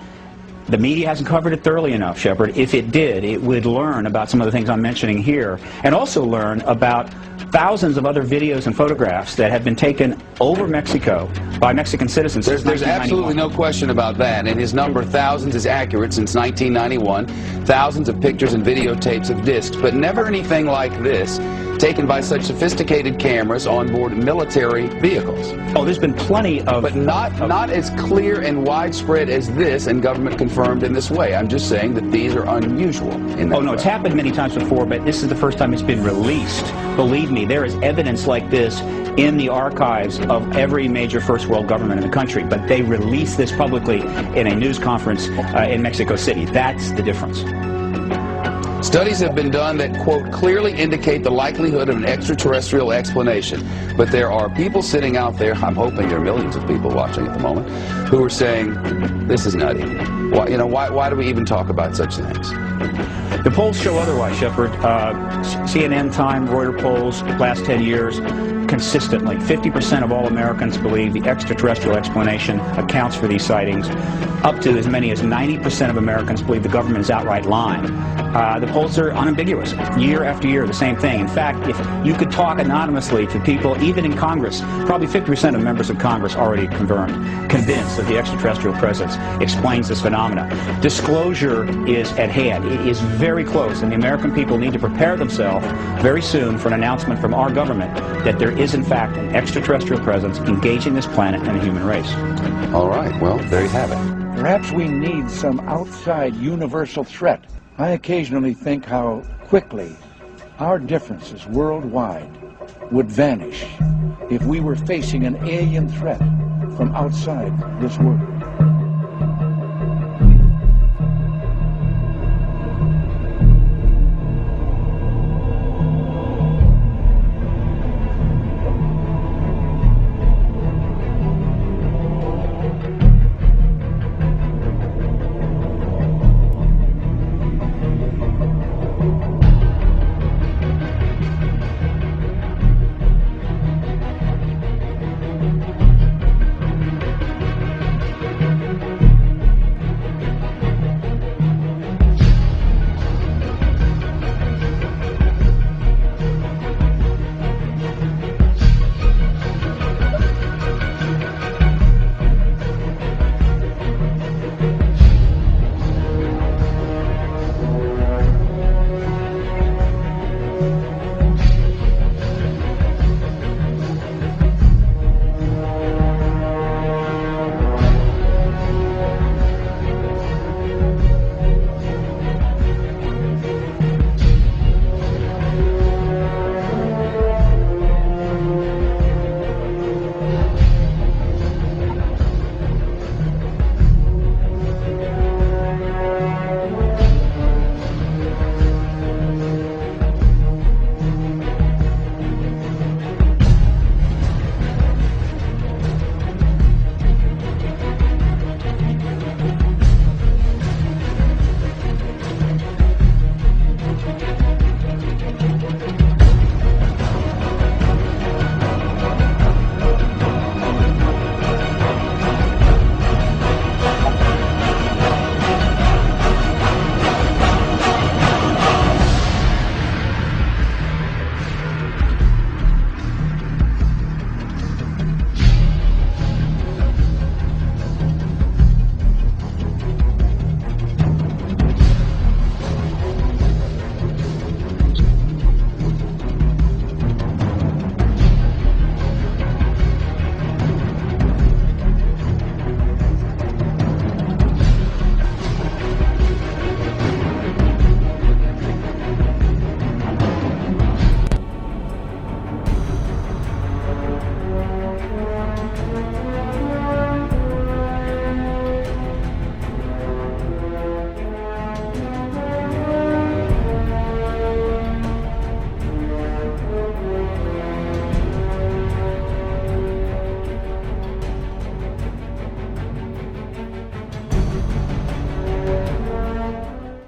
The media hasn't covered it thoroughly enough, Shepard. If it did, it would learn about some of the things I'm mentioning here, and also learn about thousands of other videos and photographs that have been taken over Mexico by Mexican citizens since 1991. There's absolutely no question about that, and his number, thousands, is accurate since 1991. Thousands of pictures and videotapes of discs, but never anything like this, taken by such sophisticated cameras on board military vehicles. Oh, there's been plenty of... But not as clear and widespread as this, and government confirmed in this way. I'm just saying that these are unusual in that Oh, no, way. it's happened many times before, but this is the first time it's been released. Believe me, there is evidence like this in the archives of every major first world government in the country, but they release this publicly in a news conference in Mexico City. That's the difference. Studies have been done that, quote, clearly indicate the likelihood of an extraterrestrial explanation. But there are people sitting out there, I'm hoping there are millions of people watching at the moment, who are saying, this is nutty. Why, you know, why do we even talk about such things? The polls show otherwise, Shepard. CNN, Time, Reuters polls, last 10 years, consistently, 50% of all Americans believe the extraterrestrial explanation accounts for these sightings. Up to as many as 90% of Americans believe the government is outright lying. The polls are unambiguous. Year after year, the same thing. In fact, if you could talk anonymously to people, even in Congress, probably 50% of members of Congress already convinced that the extraterrestrial presence explains this phenomena. Disclosure is at hand. It is very close, and the American people need to prepare themselves very soon for an announcement from our government that there is, in fact, an extraterrestrial presence engaging this planet and the human race. All right, well, there you have it. Perhaps we need some outside universal threat. I occasionally think how quickly our differences worldwide would vanish if we were facing an alien threat from outside this world.